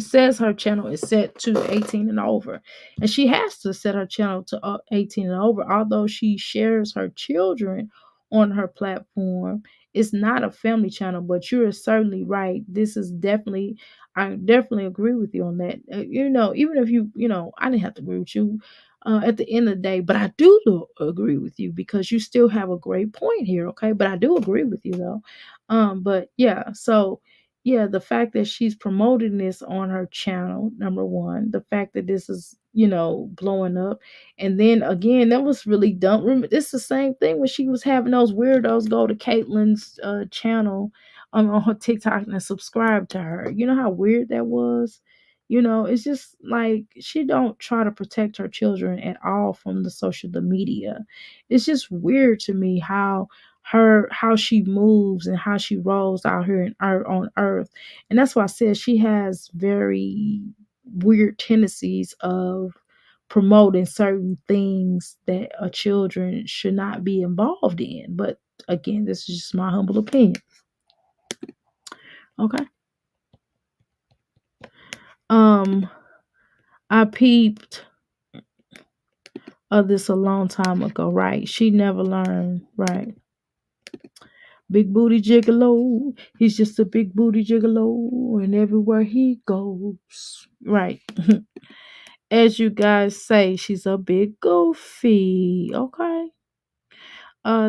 says her channel is set to 18 and over. And she has to set her channel to 18 and over, although she shares her children on her platform. It's not a family channel, but you're certainly right. This is definitely I definitely agree with you on that. Even if I didn't have to agree with you at the end of the day. But I do agree with you because you still have a great point here, okay? But I do agree with you though. But yeah, so yeah, the fact that she's promoting this on her channel, number one, the fact that this is blowing up, and then again, that was really dumb. Remember, it's the same thing when she was having those weirdos go to Caitlyn's channel on her TikTok and subscribe to her. You know how weird that was. It's just like she don't try to protect her children at all from the social media. It's just weird to me how she moves and how she rolls out here on earth. And that's why I said she has very weird tendencies of promoting certain things that children should not be involved in. But again, this is just my humble opinion. Okay. Um, I peeped of this a long time ago, right? She never learned, right? Big booty gigolo. He's just a big booty gigolo, and everywhere he goes, right? As you guys say, she's a big goofy. Okay.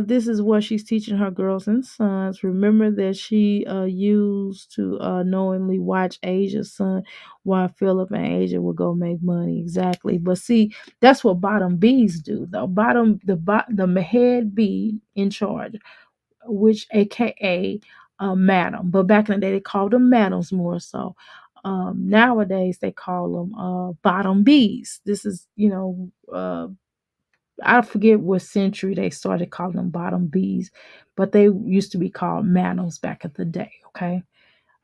This is what she's teaching her girls and sons. Remember that she used to knowingly watch Asia's son while Philip and Asia would go make money. Exactly. But see, that's what bottom B's do. The head B in charge, which AKA madam. But back in the day, they called them madams more so. Nowadays, they call them bottom B's. This is, I forget what century they started calling them bottom B's, but they used to be called madams back in the day. Okay,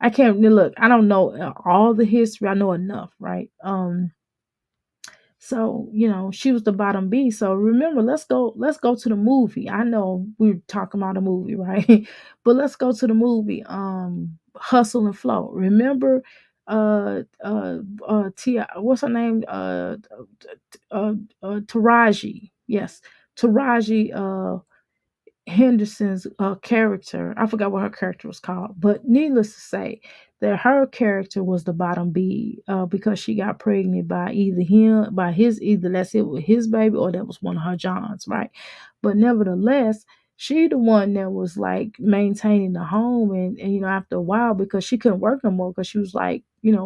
I can't look. I don't know all the history. I know enough, right? So she was the bottom B. So remember, let's go to the movie. I know we're talking about a movie, right? But let's go to the movie. Hustle and Flow. Remember, Ti, what's her name? Taraji. Yes, Taraji. Henderson's character. I forgot what her character was called, but needless to say, that her character was the bottom B because she got pregnant by either that's it with his baby or that was one of her Johns, right? But nevertheless, she the one that was like maintaining the home, and after a while because she couldn't work no more because she was like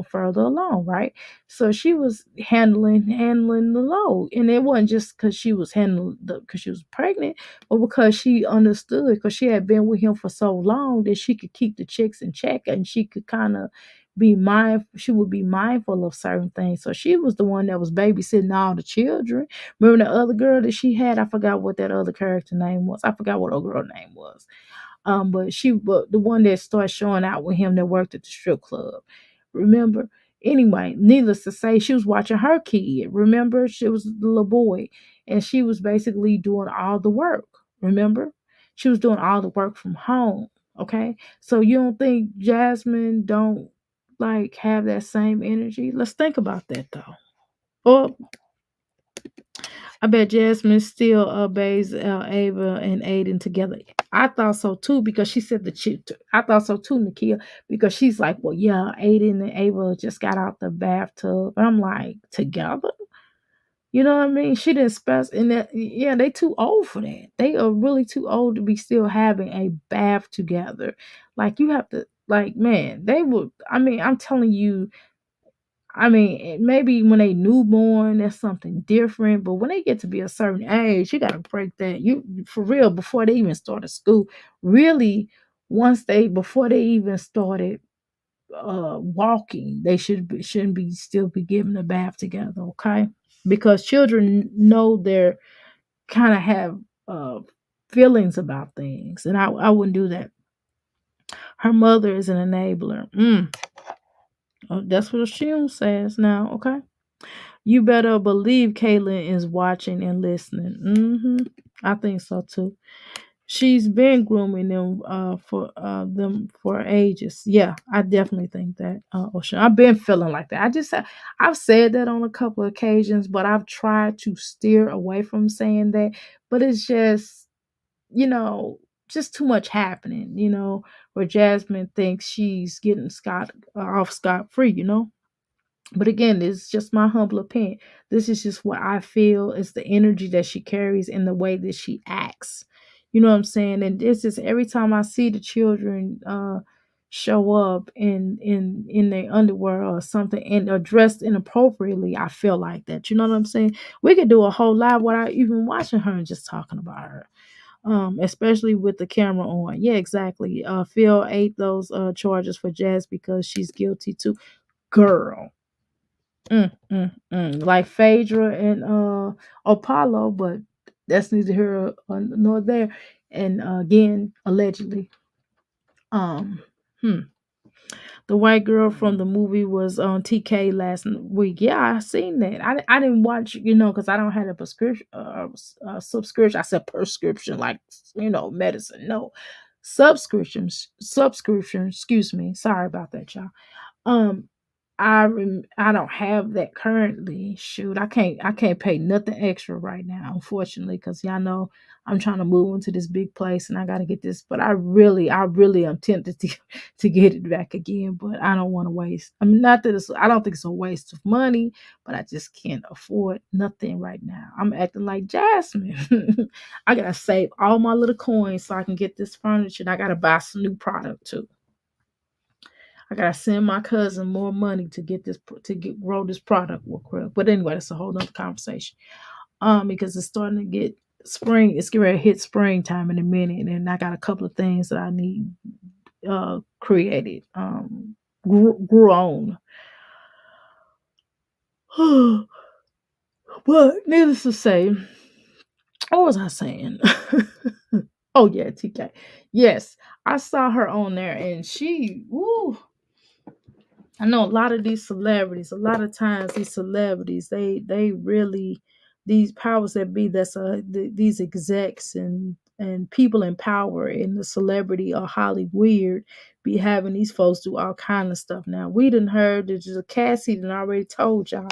further along, right? So she was handling the load, and it wasn't just because she was handling because she was pregnant, but because she understood, because she had been with him for so long that she could keep the chicks in check, and she could kind of she would be mindful of certain things. So she was the one that was babysitting all the children. Remember the other girl that she had? I forgot what that other character name was. I forgot what her girl name was. But the one that started showing out with him that worked at the strip club. Remember? Anyway, needless to say, she was watching her kid. Remember? She was the little boy, and she was basically doing all the work. Remember? She was doing all the work from home. Okay. So you don't think Jasmine don't like have that same energy? Let's think about that though. Or I bet Jasmine still obeys Ava and Aiden together. I thought so too because she said the chip. I thought so too, Nakia, because she's like, well, yeah, Aiden and Ava just got out the bathtub. And I'm like, together? You know what I mean? She didn't specify, and that, yeah, they too old for that. They are really too old to be still having a bath together. Like you have to, like, man, they would. I mean, I'm telling you, I mean, maybe when they newborn, that's something different. But when they get to be a certain age, you got to break that. You for real before they even started school. Really, once they before they even started walking, they shouldn't be still be given a bath together. Okay, because children know they're kind of have feelings about things, and I wouldn't do that. Her mother is an enabler. Oh, that's what Shim says now. Okay. You better believe Caitlin is watching and listening. I think so too. She's been grooming them for ages. Yeah, I definitely think that. Ocean. I've been feeling like that. I've said that on a couple of occasions, but I've tried to steer away from saying that. But it's just, you know, just too much happening. Where Jasmine thinks she's getting off scot free. But again, it's just my humble opinion. This is just what I feel is the energy that she carries and the way that she acts. You know what I'm saying? And this is every time I see the children show up in their underwear or something and are dressed inappropriately, I feel like that. You know what I'm saying? We could do a whole lot without even watching her and just talking about her. Especially with the camera on. Yeah, exactly. Phil ate those charges for Jazz because she's guilty too. Girl. Like Phaedra and Apollo, but that's neither here nor there. And again, allegedly, um, hmm, the white girl from the movie was on TK last week. Yeah, I seen that. I didn't watch, because I don't have a prescription. Subscription. I said prescription, like medicine. No, subscription. Excuse me. Sorry about that, y'all. Um, I don't have that currently. Shoot, I can't pay nothing extra right now, unfortunately, because y'all know I'm trying to move into this big place and I got to get this. But I really am tempted to to get it back again. But I don't want to waste. I mean, not that I don't think it's a waste of money, but I just can't afford nothing right now. I'm acting like Jasmine. I gotta save all my little coins so I can get this furniture. And I gotta buy some new product too. I gotta send my cousin more money to get this grow this product real quick. But anyway, that's a whole nother conversation. Because it's starting to get spring. It's getting ready to hit springtime in a minute, and I got a couple of things that I need created, grown. But needless to say, what was I saying? Oh yeah, TK. Yes, I saw her on there, and she, woo, I know a lot of these celebrities, a lot of times these celebrities, they really these powers that be these execs and people in power in the celebrity or Holly weird be having these folks do all kind of stuff. Now we done heard that just Cassie done already told y'all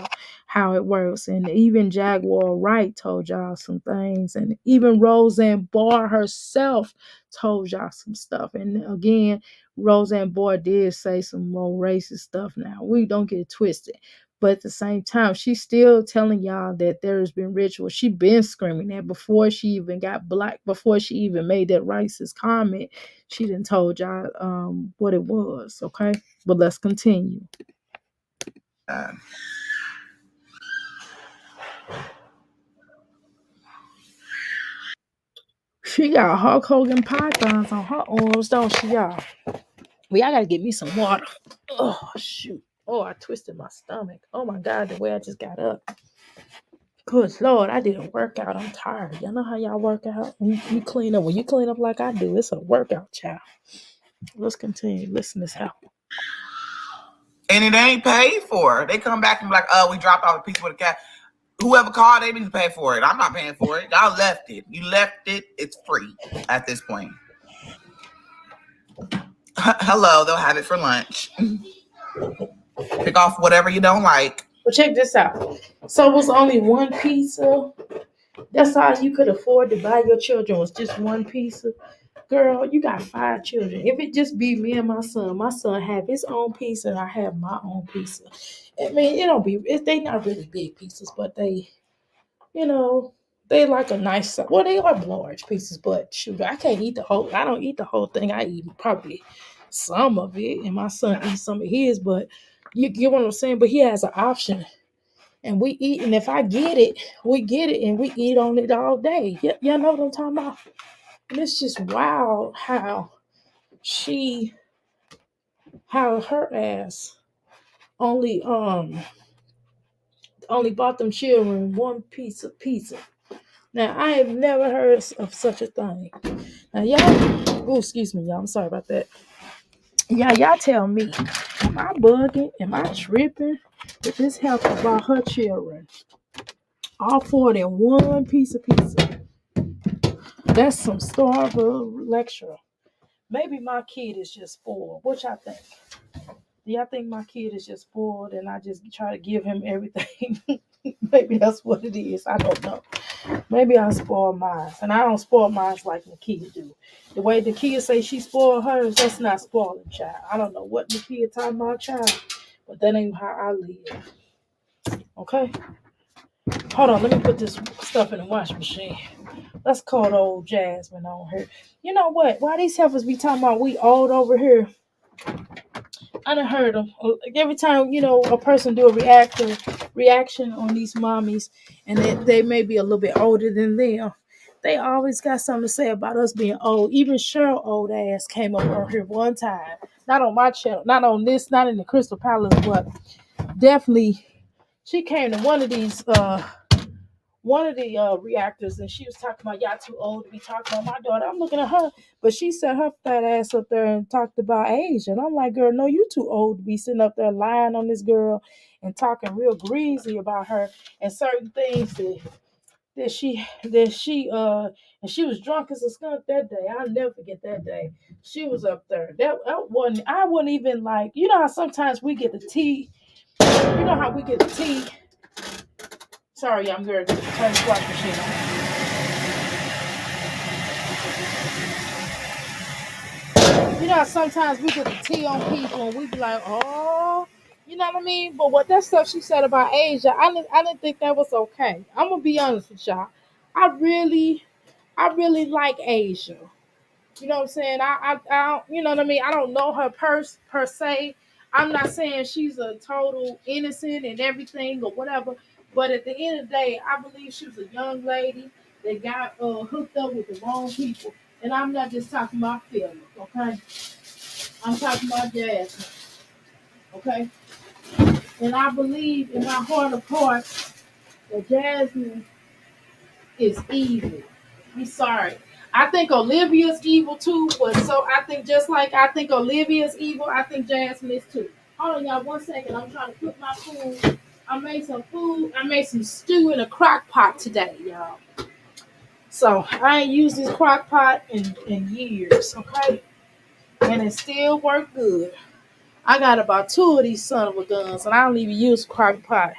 how it works, and even Jaguar Wright told y'all some things, and even Roseanne Barr herself told y'all some stuff. And again, Roseanne Boyd did say some more racist stuff. Now we don't get it twisted, but at the same time, she's still telling y'all that there's been ritual. She been screaming that before she even got black, before she even made that racist comment. She didn't told y'all what it was. Okay, but let's continue. She got Hulk Hogan pythons on her arms, don't she, y'all? Well, y'all gotta get me some water. Oh shoot. Oh, I twisted my stomach. Oh my God, the way I just got up. Good Lord, I did a workout. I'm tired. Y'all know how y'all work out? You clean up. When you clean up like I do, it's a workout, child. Let's continue. Listen to this out. And it ain't paid for. They come back and be like, oh, we dropped off a piece with a cat. Whoever called, they need to pay for it. I'm not paying for it. Y'all left it. You left it. It's free at this point. Hello, they'll have it for lunch. Pick off whatever you don't like. Well, check this out. So it was only one pizza. That's all you could afford to buy your children was just one pizza. Girl, you got 5 children. If it just be me and my son have his own pizza and I have my own pizza. I mean, it don't be. They not really big pieces, but they, you know, they like a nice. Well, they are large pieces, but shoot, I can't eat the whole. I don't eat the whole thing. I eat probably some of it, and my son eats some of his. But you get what I'm saying. But he has an option, and we eat. And if I get it, we get it, and we eat on it all day. Y'all know what I'm talking about. And it's just wild she how her ass only only bought them children one piece of pizza. Now I have never heard of such a thing. Now y'all, oh excuse me, y'all. I'm sorry about that. Yeah, y'all tell me, am I bugging? Am I tripping? If this help about her children, all four of them one piece of pizza. That's some Starbucks lecture. Maybe my kid is just spoiled. What y'all think? Do y'all think my kid is just spoiled and I just try to give him everything? Maybe that's what it is. I don't know. Maybe I spoil mine. And I don't spoil mine like Nakia do. The way Nakia say she spoiled hers, that's not spoiling, child. I don't know what Nakia talking about, child. But that ain't how I live. Okay? Hold on, let me put this stuff in the washing machine. Let's call old Jasmine on here. You know what? Why these heifers be talking about we old over here? I done heard them. Every time, a person do a reaction on these mommies, and they may be a little bit older than them, they always got something to say about us being old. Even Cheryl old ass came up on here one time. Not on my channel, not on this, not in the Crystal Palace, but definitely she came to one of the reactors, and she was talking about y'all too old to be talking about my daughter. I'm looking at her, but she set her fat ass up there and talked about age, and I'm like, girl, no, you too old to be sitting up there lying on this girl and talking real greasy about her and certain things that she and she was drunk as a skunk that day. I'll never forget that day. She was up there. That wasn't. I wouldn't even like. You know how sometimes we get the tea. You know how we get the tea. Sorry, I'm going to turn the wash machine on. You know, sometimes we get the tea on people and we be like, oh, you know what I mean? But what that stuff she said about Asia, I didn't think that was okay. I'm gonna be honest with y'all. I really like Asia. You know what I'm saying? I you know what I mean? I don't know her per se. I'm not saying she's a total innocent and everything or whatever. But at the end of the day, I believe she was a young lady that got hooked up with the wrong people. And I'm not just talking about feelings, okay? I'm talking about Jasmine, okay? And I believe in my heart of hearts that Jasmine is evil. I'm sorry. I think Olivia's evil too, but so I think just like I think Olivia's evil, I think Jasmine is too. Hold on, y'all, 1 second. I'm trying to cook my food. I made some food. I made some stew in a crock pot today, y'all. So I ain't used this crock pot in years, okay? And it still worked good. I got about 2 of these son of a guns, and I don't even use crock pot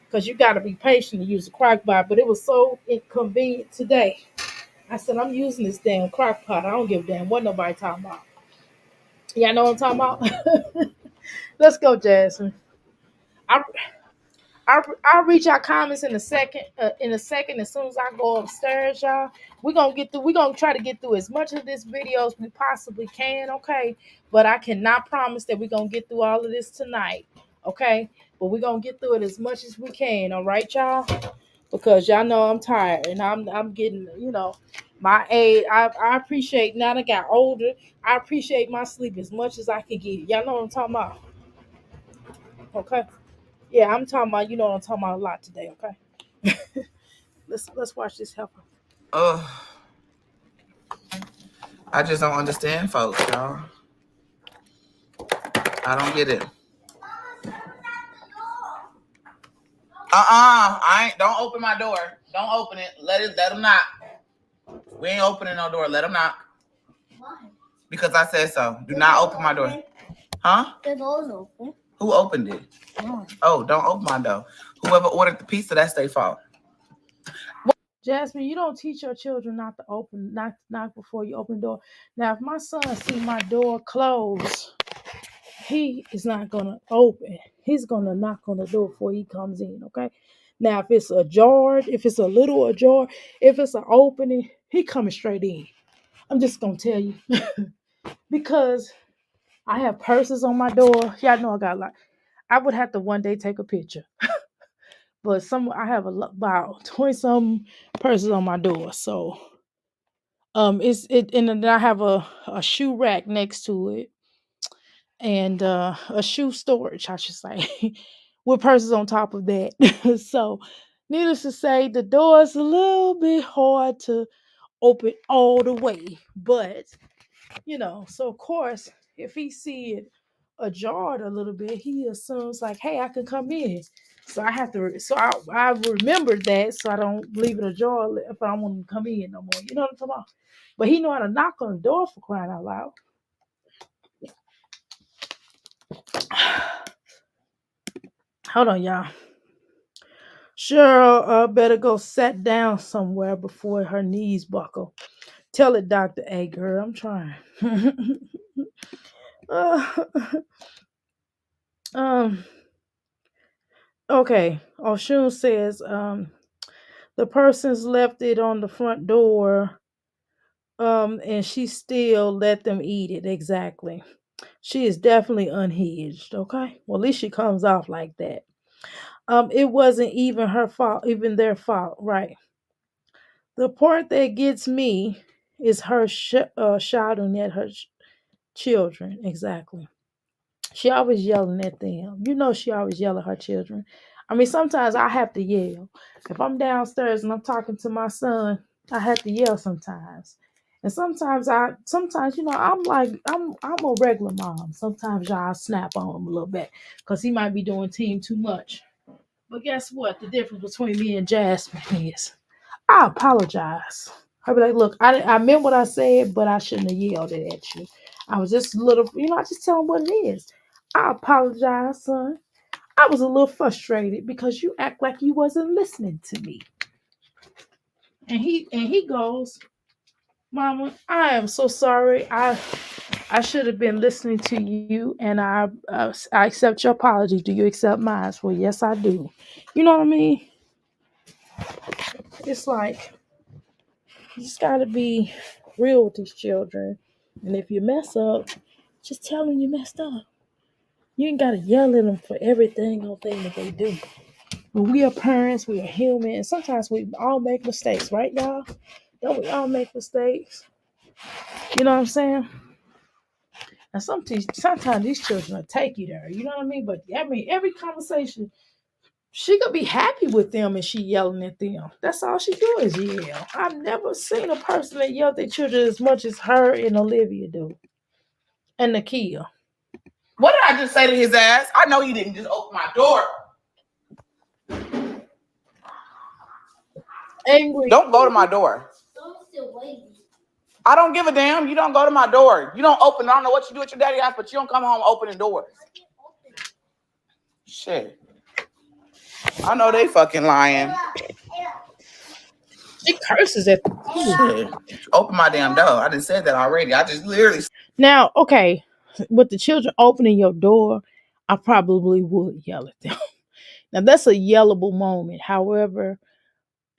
because you got to be patient to use a crock pot. But it was so inconvenient today. I said, I'm using this damn crock pot. I don't give a damn what nobody talking about. Y'all know what I'm talking about? Let's go, Jasmine. I, I'll reach our comments in a second. As soon as I go upstairs, y'all, we're gonna get through. We're gonna try to get through as much of this video as we possibly can, okay? But I cannot promise that we're gonna get through all of this tonight, okay? But we're gonna get through it as much as we can, all right, y'all? Because y'all know I'm tired and I'm getting, my age. I appreciate now that I got older. I appreciate my sleep as much as I can get. Y'all know what I'm talking about, okay? Yeah, I'm talking about, what I'm talking about a lot today, okay? Let's watch this helper. Ugh. I just don't understand folks, y'all. I don't get it. Don't open my door. Don't open it. Let them knock. We ain't opening no door. Let them knock. Why? Because I said so. Do not open my door. Huh? The door's open. Who opened it? Mom. Oh, don't open my door. Whoever ordered the pizza, that's their fault. Jasmine, you don't teach your children not to open, not to knock before you open the door. Now, if my son see my door closed, he is not gonna open. He's gonna knock on the door before he comes in. Okay. Now, if it's ajar, if it's a little ajar, if it's an opening, he coming straight in. I'm just gonna tell you because I have purses on my door. Y'all know I got like I would have to one day take a picture, but some I have about 20 some purses on my door. So it's it and then I have a shoe rack next to it and a shoe storage, I should say, with purses on top of that. So, needless to say, the door is a little bit hard to open all the way, but so of course, if he see it ajar a little bit, he assumes like, "Hey, I can come in." So I have to. So I remembered that, so I don't leave it ajar if I don't want him to come in no more. You know what I'm talking about? But he know how to knock on the door for crying out loud. Hold on, y'all. Cheryl better go sit down somewhere before her knees buckle. Tell it, Dr. A, girl. I'm trying. Uh, um. Okay. Oshun says the person's left it on the front door and she still let them eat it. Exactly. She is definitely unhinged. Okay. Well, at least she comes off like that. It wasn't even her fault, even their fault, right? The part that gets me is her shouting at her children. Exactly. She always yelling at them. She always yell at her children. I mean, sometimes I have to yell. If I'm downstairs and I'm talking to my son, I have to yell sometimes. And sometimes, I'm a regular mom. Sometimes y'all snap on him a little bit because he might be doing team too much. But guess what? The difference between me and Jasmine is I apologize. I'll be like, look, I meant what I said, but I shouldn't have yelled it at you. I was just a little, I just tell him what it is. I apologize, son. I was a little frustrated because you act like you wasn't listening to me. And he goes, Mama, I am so sorry. I should have been listening to you, and I accept your apology. Do you accept mine? Well, yes, I do. You know what I mean? It's like you just gotta be real with these children. And if you mess up, just tell them you messed up. You ain't gotta yell at them for everything or thing that they do. When we are parents, we are human, and sometimes we all make mistakes, right, y'all? Don't we all make mistakes? You know what I'm saying? And sometimes these children will take you there. You know what I mean? But I mean, every conversation, she could be happy with them and she yelling at them. That's all she do is yell. I've never seen a person that yelled at children as much as her and Olivia do. And Nakia. What did I just say to his ass? I know he didn't just open my door. Angry. Don't go to my door. I don't give a damn. You don't go to my door. You don't open. I don't know what you do at your daddy's house, but you don't come home opening doors. Shit. I know they fucking lying. She curses at the Shit. Open my damn door. I just said that already. I just literally. Now, okay, with the children opening your door, I probably would yell at them. Now that's a yellable moment. However,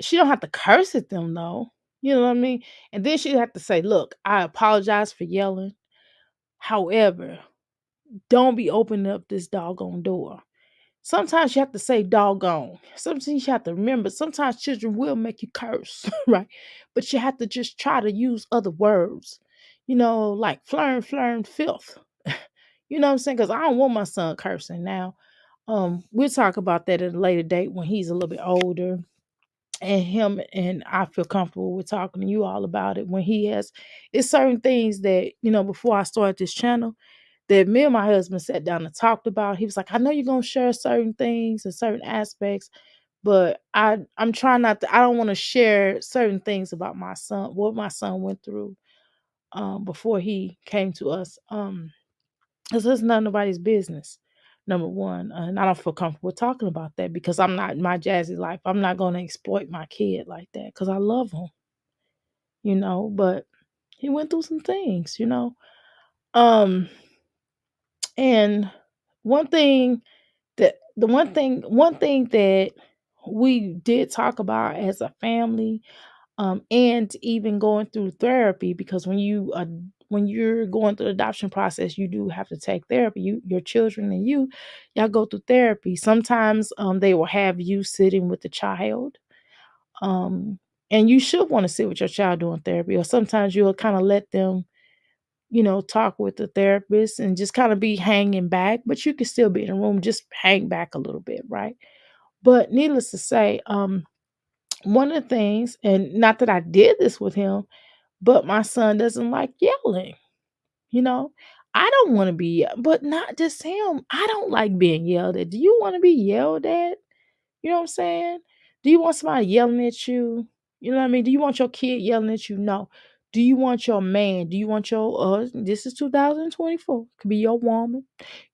she don't have to curse at them though. You know what I mean? And then she'd have to say, look, I apologize for yelling. However, don't be opening up this doggone door. Sometimes you have to say doggone. Sometimes you have to remember, sometimes children will make you curse, right? But you have to just try to use other words, like flirn, filth. You know what I'm saying? Because I don't want my son cursing now. We'll talk about that at a later date when he's a little bit older. And him and I feel comfortable with talking to you all about it when he has it's certain things that, before I started this channel that me and my husband sat down and talked about. He was like, I know you're gonna share certain things and certain aspects, but I'm trying not to I don't want to share certain things about my son, what my son went through before he came to us. Because it's not nobody's business. number one. And I don't feel comfortable talking about that because I'm not in my Jazzy life. I'm not going to exploit my kid like that because I love him, but he went through some things, Um, and one thing one thing that we did talk about as a family, and even going through therapy, because when you're going through the adoption process, you do have to take therapy. Your children and y'all go through therapy. Sometimes they will have you sitting with the child, um, and you should want to sit with your child doing therapy. Or sometimes you'll kind of let them, talk with the therapist and just kind of be hanging back, but you can still be in the room, just hang back a little bit, right? But needless to say, one of the things, and not that I did this with him, but my son doesn't like yelling. You know, I don't want to be, but not just him. I don't like being yelled at. Do you want to be yelled at? You know what I'm saying? Do you want somebody yelling at you? You know what I mean? Do you want your kid yelling at you? No. Do you want your man? Do you want this is 2024. Could be your woman.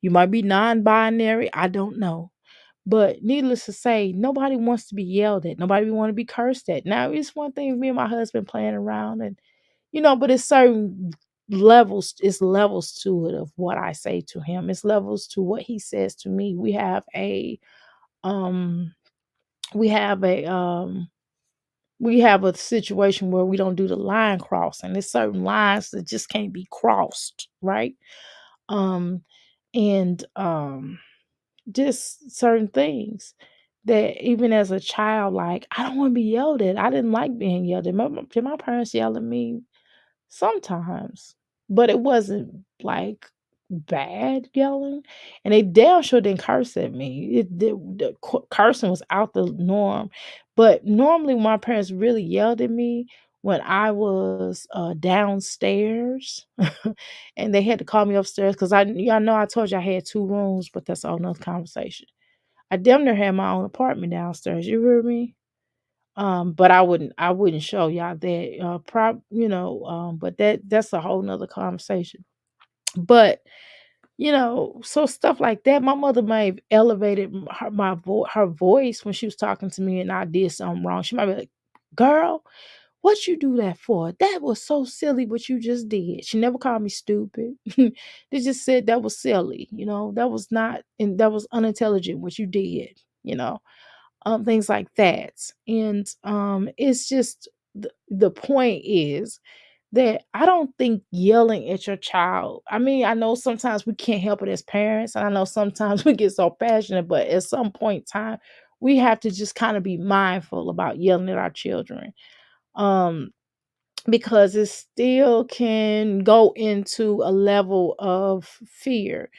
You might be non-binary. I don't know. But needless to say, nobody wants to be yelled at. Nobody want to be cursed at. Now, it's one thing me and my husband playing around and but it's certain levels, it's levels to it of what I say to him. It's levels to what he says to me. Um we have a we have a situation where we don't do the line crossing. There's certain lines that just can't be crossed, right? Um and Just certain things that even as a child, like I don't want to be yelled at. I didn't like being yelled at. My parents yelled at me sometimes, but it wasn't like bad yelling, and they damn sure didn't curse at me. Cursing was out the norm, but normally my parents really yelled at me when I was downstairs, and they had to call me upstairs because y'all know I told you I had two rooms, but that's all another conversation. I damn near had my own apartment downstairs. You hear me? But I wouldn't show y'all that but that's a whole nother conversation. But so stuff like that. My mother may have elevated her voice when she was talking to me and I did something wrong. She might be like, "Girl, what you do that for? That was so silly what you just did." She never called me stupid. They just said that was silly, that was not and that was unintelligent what you did, things like that. And it's just the point is that I don't think yelling at your child. I mean, I know sometimes we can't help it as parents, and I know sometimes we get so passionate, but at some point in time, we have to just kind of be mindful about yelling at our children. Um, because it still can go into a level of fear.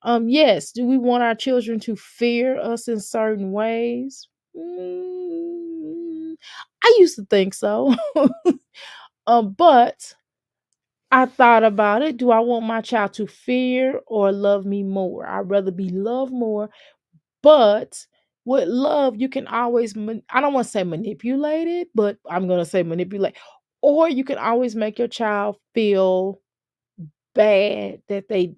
Yes, do we want our children to fear us in certain ways? Mm, I used to think so. But I thought about it. Do I want my child to fear or love me more? I'd rather be loved more. But with love, you can always, I don't want to say manipulate it, but I'm going to say manipulate. Or you can always make your child feel bad that they,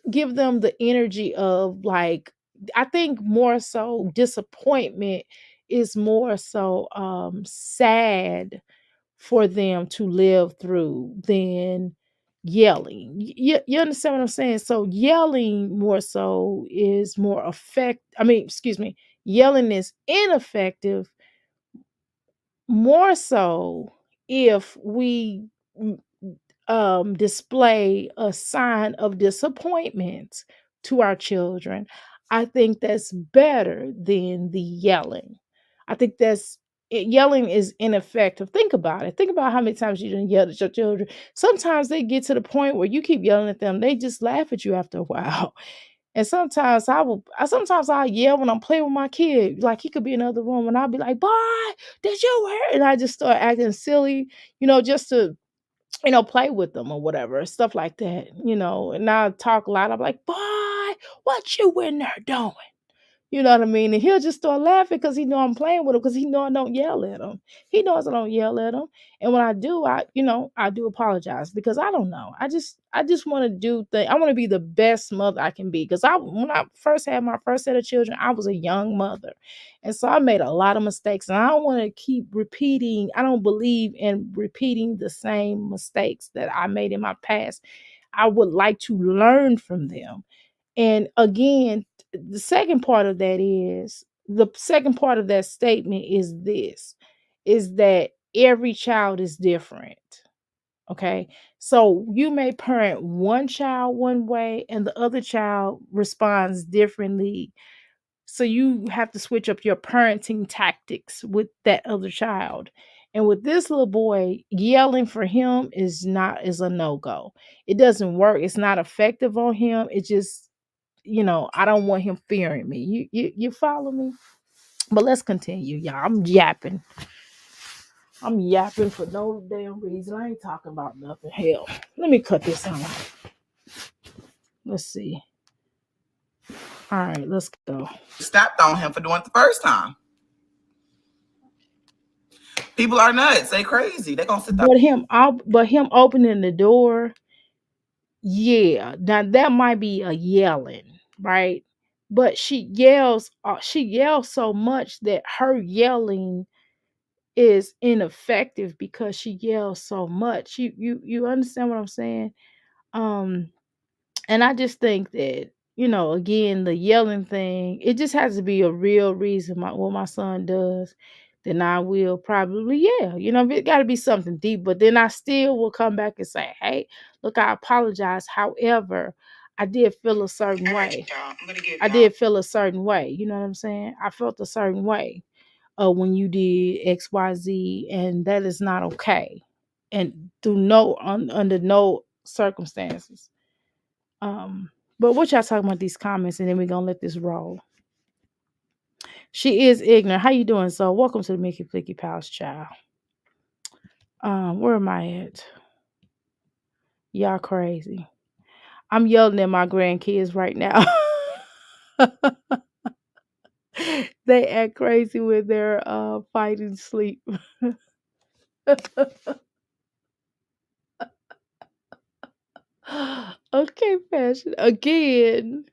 give them the energy of like, I think more so disappointment is more so sad for them to live through than yelling. You understand what I'm saying? So yelling more so is more excuse me, yelling is ineffective more so if we display a sign of disappointment to our children. I think that's better than the yelling. I think yelling is ineffective. Think about it. Think about how many times you done yelled at your children. Sometimes they get to the point where you keep yelling at them, they just laugh at you after a while. And sometimes I yell when I'm playing with my kid. Like he could be in another room and I'll be like, "Boy, did you hear?" And I just start acting silly, just to play with them or whatever, stuff like that, and I talk loud. I'm like, "Boy, what you in there doing?" You know what I mean? And he'll just start laughing because he know I'm playing with him because he know I don't yell at him. He knows I don't yell at him. And when I do, I do apologize because I don't know. I just want to do things. I want to be the best mother I can be. Because when I first had my first set of children, I was a young mother. And so I made a lot of mistakes. And I don't want to keep repeating. I don't believe in repeating the same mistakes that I made in my past. I would like to learn from them. And again, the second part of that statement is this is that every child is different. Okay. So you may parent one child one way and the other child responds differently. So you have to switch up your parenting tactics with that other child. And with this little boy, yelling for him is a no-go. It doesn't work. It's not effective on him. It just, I don't want him fearing me. You follow me? But let's continue, y'all. I'm yapping. I'm yapping for no damn reason. I ain't talking about nothing. Hell, let me cut this on. Let's see. All right, let's go. Snapped on him for doing it the first time. People are nuts. They crazy. They gonna sit there. But him opening the door, yeah. Now that might be a yelling, right? But she yells so much that her yelling is ineffective because she yells so much. You understand what I'm saying? Um and I just think that, again, the yelling thing, it just has to be a real reason what my son does. Then I will probably, yeah, it got to be something deep. But then I still will come back and say, hey, look, I apologize. However, I did feel a certain way. I did feel a certain way. You know what I'm saying? I felt a certain way when you did XYZ, and that is not okay. And under no circumstances. But what y'all talking about these comments, and then we're gonna let this roll. She is ignorant. How you doing? So welcome to the Mickey Flicky Pals, child. Where am I at? Y'all crazy. I'm yelling at my grandkids right now. They act crazy when they're fighting sleep. Okay, fashion again.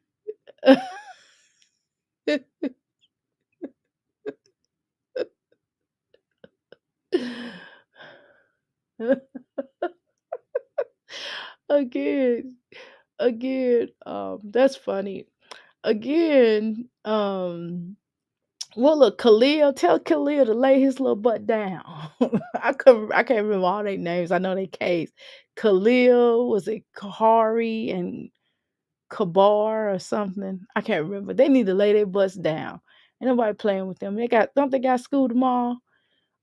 again, that's funny. Again, well, look, tell Khalil to lay his little butt down. I can't remember all their names. I know they case. Khalil, was it Kahari and Kabar or something? I can't remember. They need to lay their butts down. Ain't nobody playing with them. Don't they got school tomorrow?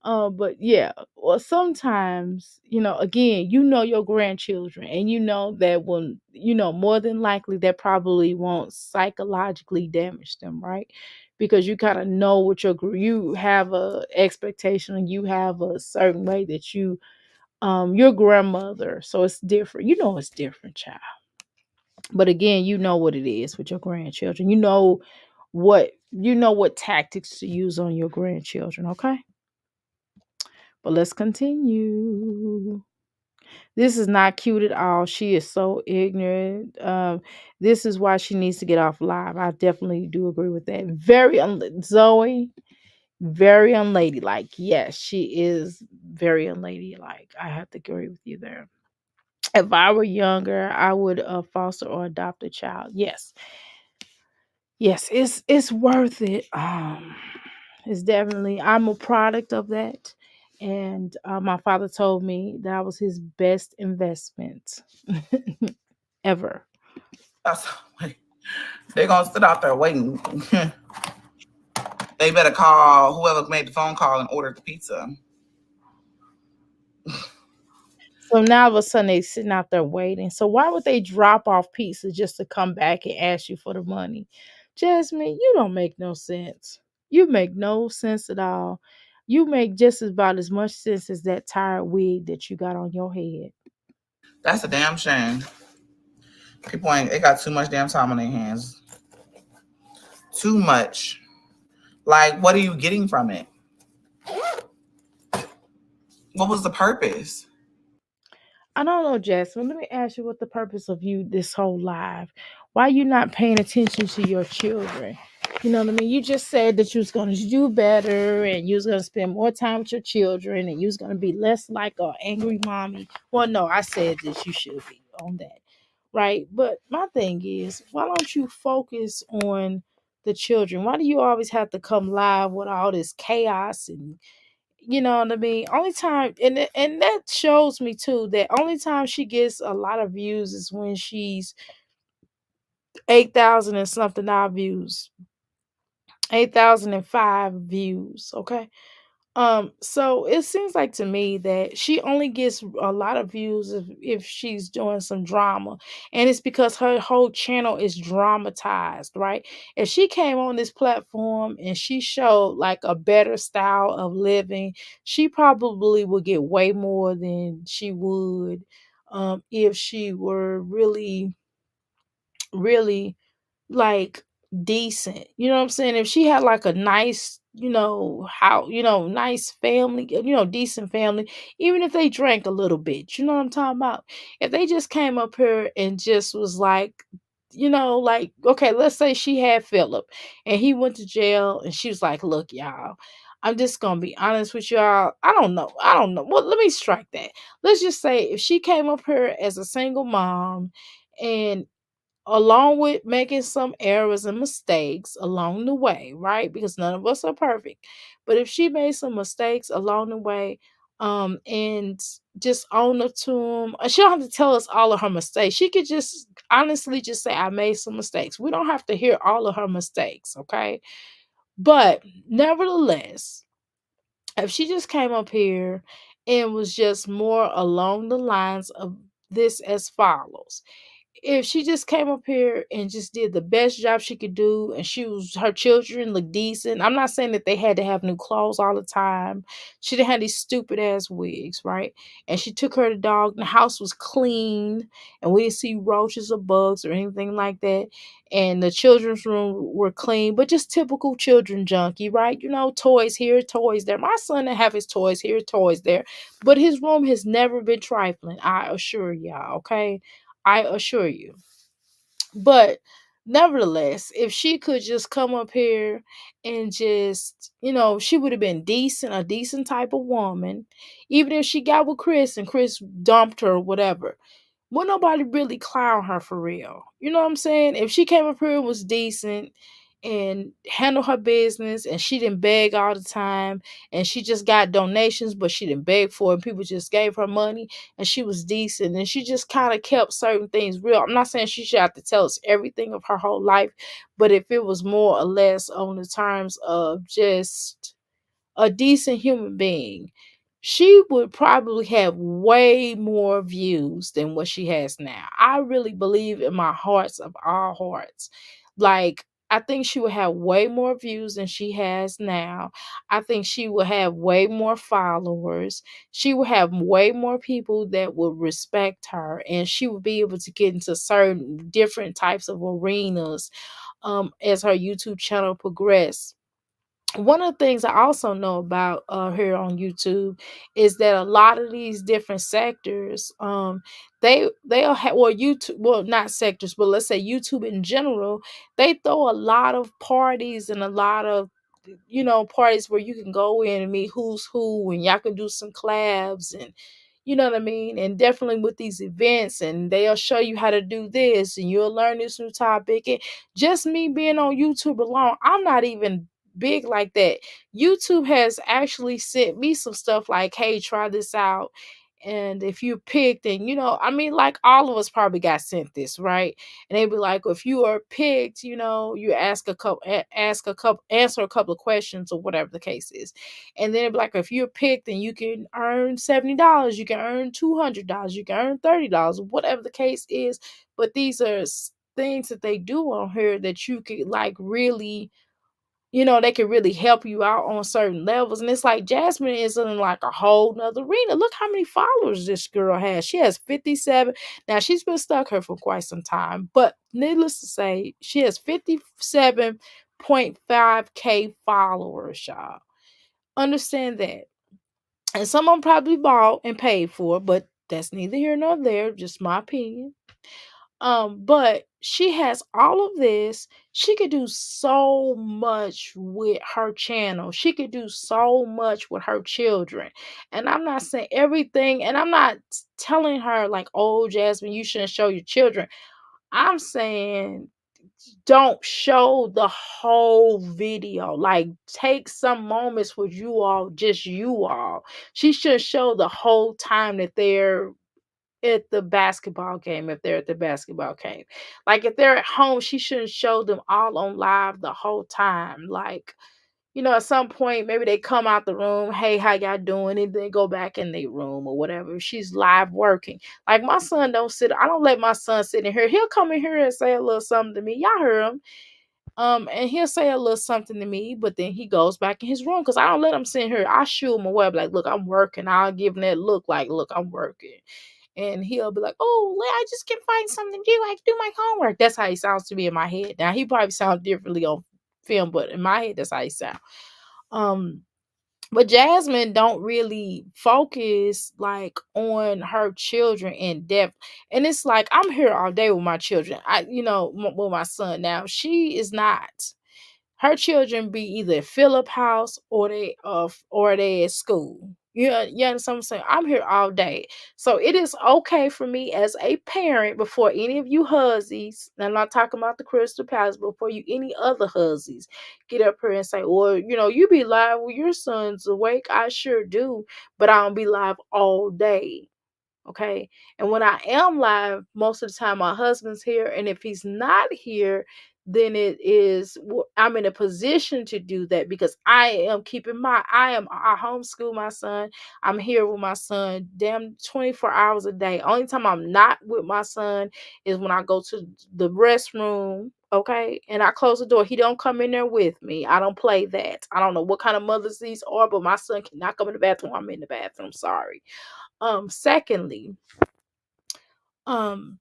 But yeah, well, sometimes, again, your grandchildren, and that when, more than likely that probably won't psychologically damage them, right? Because you kind of know you have a expectation, and you have a certain way that your grandmother, so it's different. It's different, child. But again, you know what it is with your grandchildren. What tactics to use on your grandchildren, okay? But let's continue. This is not cute at all. She is so ignorant. This is why she needs to get off live. I definitely do agree with that. Zoe, very unladylike. Yes, she is very unladylike. I have to agree with you there. If I were younger, I would foster or adopt a child. Yes, it's worth it. It's definitely, I'm a product of that. And my father told me that was his best investment ever. They're gonna sit out there waiting. They better call whoever made the phone call and order the pizza. So now all of a sudden they sitting out there waiting. So why would they drop off pizza just to come back and ask you for the money? Jasmine, you don't make no sense. You make no sense at all. You make just about as much sense as that tired wig that you got on your head. That's a damn shame. People they got too much damn time on their hands. too much. Like, what are you getting from it? What was the purpose? I don't know, Jasmine. Let me ask you what the purpose of you this whole live. Why you not paying attention to your children? You know what I mean? You just said that you was gonna do better and you was gonna spend more time with your children and you was gonna be less like a angry mommy. Well, no, I said that you should be on that. Right. But my thing is, why don't you focus on the children? Why do you always have to come live with all this chaos and you know what I mean? Only time and that shows me too that only time she gets a lot of views is when she's 8,000 and something odd views. 8,005 views, okay? So it seems like to me that she only gets a lot of views if she's doing some drama. And it's because her whole channel is dramatized, right? If she came on this platform and she showed like a better style of living, she probably would get way more than she would if she were really like decent. You know what I'm saying? If she had like a nice, nice family, decent family, even if they drank a little bit, you know what I'm talking about? If they just came up here and just was like, like, okay, let's say she had Philip and he went to jail and she was like, look, y'all, I'm just gonna be honest with y'all. I don't know. I don't know. Well, let me strike that. Let's just say if she came up here as a single mom and along with making some errors and mistakes along the way, right? Because none of us are perfect. But if she made some mistakes along the way, and just own up to them, she don't have to tell us all of her mistakes. She could just honestly just say, I made some mistakes. We don't have to hear all of her mistakes, okay? But nevertheless, if she just came up here and was just more along the lines of this as follows, if she just came up here and just did the best job she could do and her children look decent. I'm not saying that they had to have new clothes all the time. She didn't have these stupid ass wigs, right? And she took her dog and the house was clean and we didn't see roaches or bugs or anything like that. And the children's room were clean, but just typical children junkie, right? Toys here, toys there. My son didn't have his toys here, toys there, but his room has never been trifling, I assure y'all, okay? I assure you. But nevertheless, if she could just come up here and just, she would have been decent, a decent type of woman, even if she got with Chris and Chris dumped her or whatever. Would nobody really clown her for real? You know what I'm saying? If she came up here and was decent and handled her business and she didn't beg all the time and she just got donations but she didn't beg for it and people just gave her money and she was decent and she just kind of kept certain things real. I'm not saying she should have to tell us everything of her whole life, but if it was more or less on the terms of just a decent human being, she would probably have way more views than what she has now. I really believe in my hearts of all hearts. Like, I think she would have way more views than she has now. I think she would have way more followers. She would have way more people that would respect her, and she would be able to get into certain different types of arenas as her YouTube channel progresses. One of the things I also know about here on YouTube is that a lot of these different sectors, they'll have, well, YouTube, well, not sectors, but let's say YouTube in general, they throw a lot of parties and a lot of parties where you can go in and meet who's who and y'all can do some collabs and you know what I mean? And definitely with these events, and they'll show you how to do this, and you'll learn this new topic. And just me being on YouTube alone, I'm not even big like that. YouTube has actually sent me some stuff like, hey, try this out. And if you picked, and I mean, like all of us probably got sent this, right? And they'd be like, if you are picked, you answer a couple of questions or whatever the case is. And then it'd be like, if you're picked, then you can earn $70, you can earn $200, you can earn $30, whatever the case is. But these are things that they do on here that you could like really they can really help you out on certain levels. And it's like Jasmine is in like a whole nother arena. Look how many followers this girl has. She has 57. Now she's been stuck here for quite some time. But needless to say, she has 57 0.5K followers, y'all. Understand that. And some of them probably bought and paid for, but that's neither here nor there, just my opinion. But she has all of this. She could do so much with her channel. She could do so much with her children. And I'm not saying everything, and I'm not telling her like, oh, Jasmine, you shouldn't show your children. I'm saying don't show the whole video. Like, take some moments with you all, just you all. She should show the whole time that they're at the basketball game, if they're at the basketball game. Like, if they're at home, she shouldn't show them all on live the whole time. Like, at some point, maybe they come out the room, hey, how y'all doing? And then go back in their room or whatever. She's live working. Like, my son I don't let my son sit in here. He'll come in here and say a little something to me. Y'all heard him. And he'll say a little something to me, but then he goes back in his room because I don't let him sit here. I shoo him away. Like, look, I'm working. I'll give him that look like, look, I'm working. And he'll be like, oh, I just can't find something to do. I have to do my homework. That's how he sounds to me in my head. Now, he probably sounds differently on film, but in my head, that's how he sounds. But Jasmine don't really focus like on her children in depth. And it's like, I'm here all day with my children. With my son. Now, she is not. Her children be either at Phillip house or they at school. You understand what I'm saying? I'm here all day. So it is okay for me as a parent, before any of you huzzies, and I'm not talking about the Crystal Palace, but before you any other huzzies get up here and say, well, you be live when your son's awake. I sure do, but I don't be live all day. Okay. And when I am live, most of the time my husband's here. And if he's not here, then I'm in a position to do that because I homeschool my son. I'm here with my son damn 24 hours a day. Only time I'm not with my son is when I go to the restroom. Okay. And I close the door. He don't come in there with me. I don't play that. I don't know what kind of mothers these are, but my son cannot come in the bathroom. I'm in the bathroom. Sorry. Secondly, um,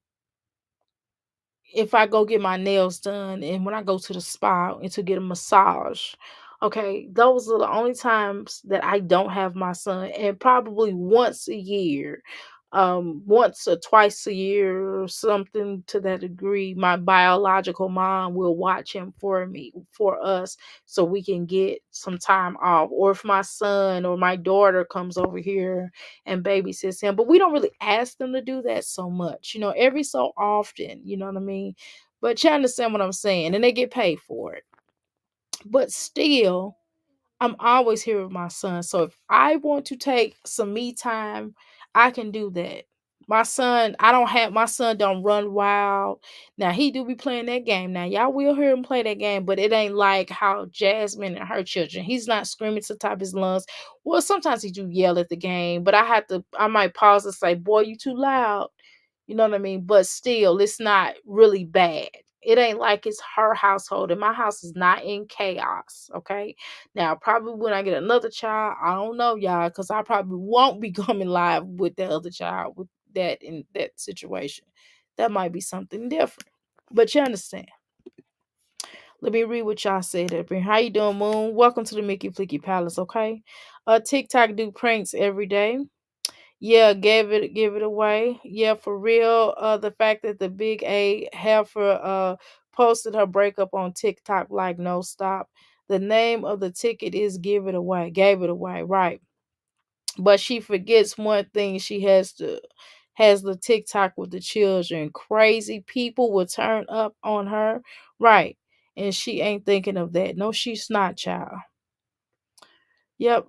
if I go get my nails done and when I go to the spa and to get a massage, okay, those are the only times that I don't have my son, and probably once a year, once or twice a year or something to that degree, my biological mom will watch him for us, so we can get some time off. Or if my son or my daughter comes over here and babysits him, but we don't really ask them to do that so much, every so often, you know what I mean? But you understand what I'm saying, and they get paid for it. But still, I'm always here with my son. So if I want to take some me time, I can do that. My son don't run wild. Now he do be playing that game. Now y'all will hear him play that game, but it ain't like how Jasmine and her children. He's not screaming to the top of his lungs. Well, sometimes he do yell at the game, but I might pause and say, boy, you too loud. You know what I mean? But still, it's not really bad. It ain't like it's her household, and my house is not in chaos. Okay. Now, probably when I get another child, I don't know, y'all, because I probably won't be coming live with the other child with that in that situation. That might be something different. But you understand. Let me read what y'all said up here. How you doing, Moon? Welcome to the Mickey Flicky Palace, okay? TikTok do pranks every day. Yeah, give it away. Yeah, for real. The fact that the big A heifer posted her breakup on TikTok like no stop. The name of the ticket is give it away. Gave it away, right. But she forgets one thing. She has the TikTok with the children. Crazy people will turn up on her. Right. And she ain't thinking of that. No, she's not, child. Yep,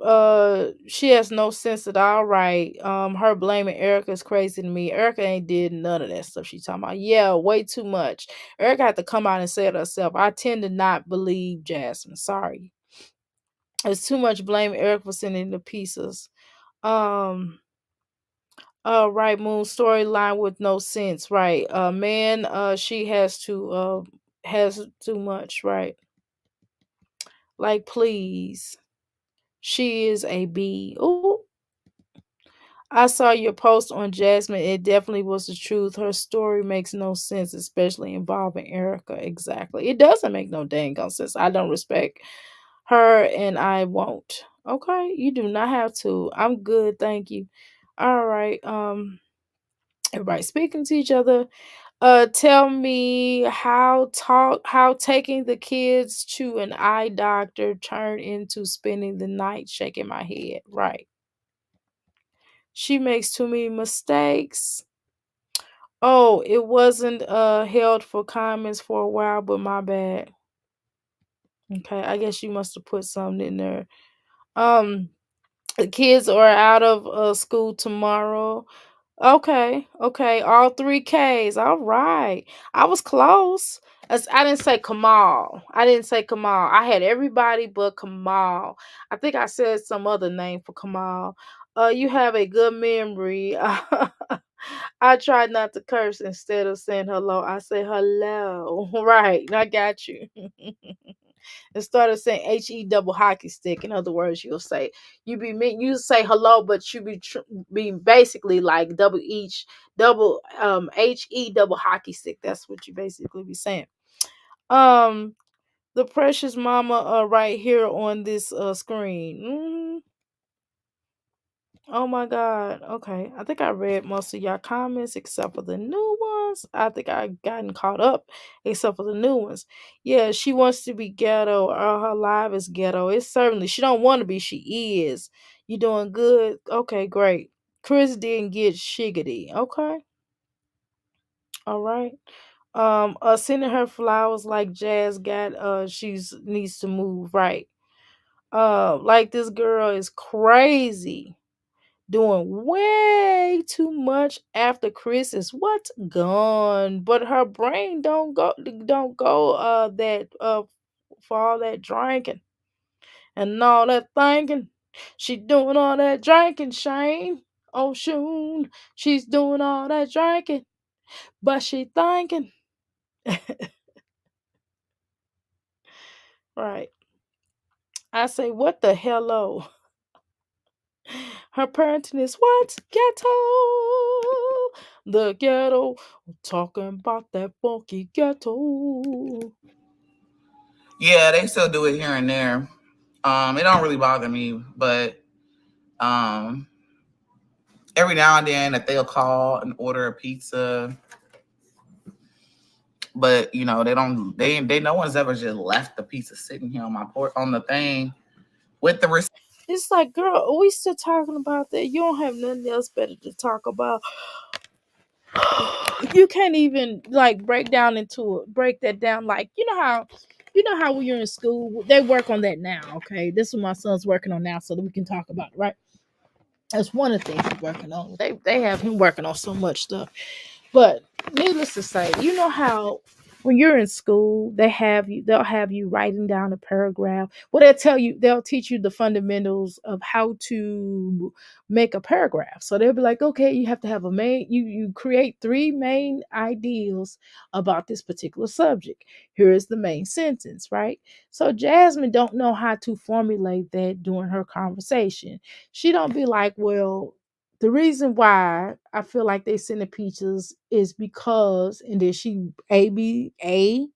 she has no sense at all, right? Her blaming Erica is crazy to me. Erica ain't did none of that stuff she talking about. Yeah, way too much. Erica had to come out and say it herself. I tend to not believe Jasmine. Sorry. It's too much blame Erica for sending the pieces. Right, Moon storyline with no sense, right? Man, she has too much, right? Like, please. She is a B. Ooh. I saw your post on Jasmine. It definitely was the truth. Her story makes no sense, especially involving Erica. Exactly. It doesn't make no dang on sense. I don't respect her and I won't. Okay. You do not have to. I'm good, thank you. All right. Everybody speaking to each other. Tell me how taking the kids to an eye doctor turned into spending the night shaking my head. Right. She makes too many mistakes. Oh, it wasn't held for comments for a while, but my bad. Okay, I guess you must have put something in there. Um, the kids are out of school tomorrow. Okay, okay, all three Ks. All right, I was close. I didn't say Kamal. I didn't say Kamal. I had everybody but Kamal. I think I said some other name for Kamal. You have a good memory. I tried not to curse instead of saying hello. I say hello. Right, I got you. Instead of saying he double hockey stick, in other words, you'll say you say hello, but you be basically like double he double hockey stick. That's what you basically be saying. Um, the precious mama right here on this screen. Oh my God. Okay. I think I read most of y'all comments except for the new ones. I think I gotten caught up except for the new ones. Yeah, she wants to be ghetto. Her life is ghetto. It's certainly she don't want to be. She is. You doing good? Okay, great. Chris didn't get shiggity. Okay. All right. Sending her flowers like Jazz got she's needs to move, right. Like this girl is crazy, doing way too much after Chris is what gone, but her brain don't go that for all that drinking and all that thinking. She doing all that drinking, Shane. Oh Shun, she's doing all that drinking, but she thinking. Right. I say, what the hello? Her parenting is what? Ghetto. The ghetto. Talking about that funky ghetto. Yeah, they still do it here and there. It don't really bother me, but um, every now and then that they'll call and order a pizza, but you know they don't. They no one's ever just left the pizza sitting here on my port on the thing with the receipt. It's like, girl, are we still talking about that? You don't have nothing else better to talk about. You can't even like break that down. Like, you know how when you're in school, they work on that now. Okay, this is what my son's working on now, so that we can talk about it, right? That's one of the things he's working on. They have him working on so much stuff. But needless to say, you know how when you're in school, they'll have you writing down a paragraph. Well, they'll teach you the fundamentals of how to make a paragraph. So they'll be like, okay, you have to have you create three main ideals about this particular subject. Here is the main sentence, right? So Jasmine don't know how to formulate that during her conversation. She don't be like, well, the reason why I feel like they send the peaches is because, and then she A,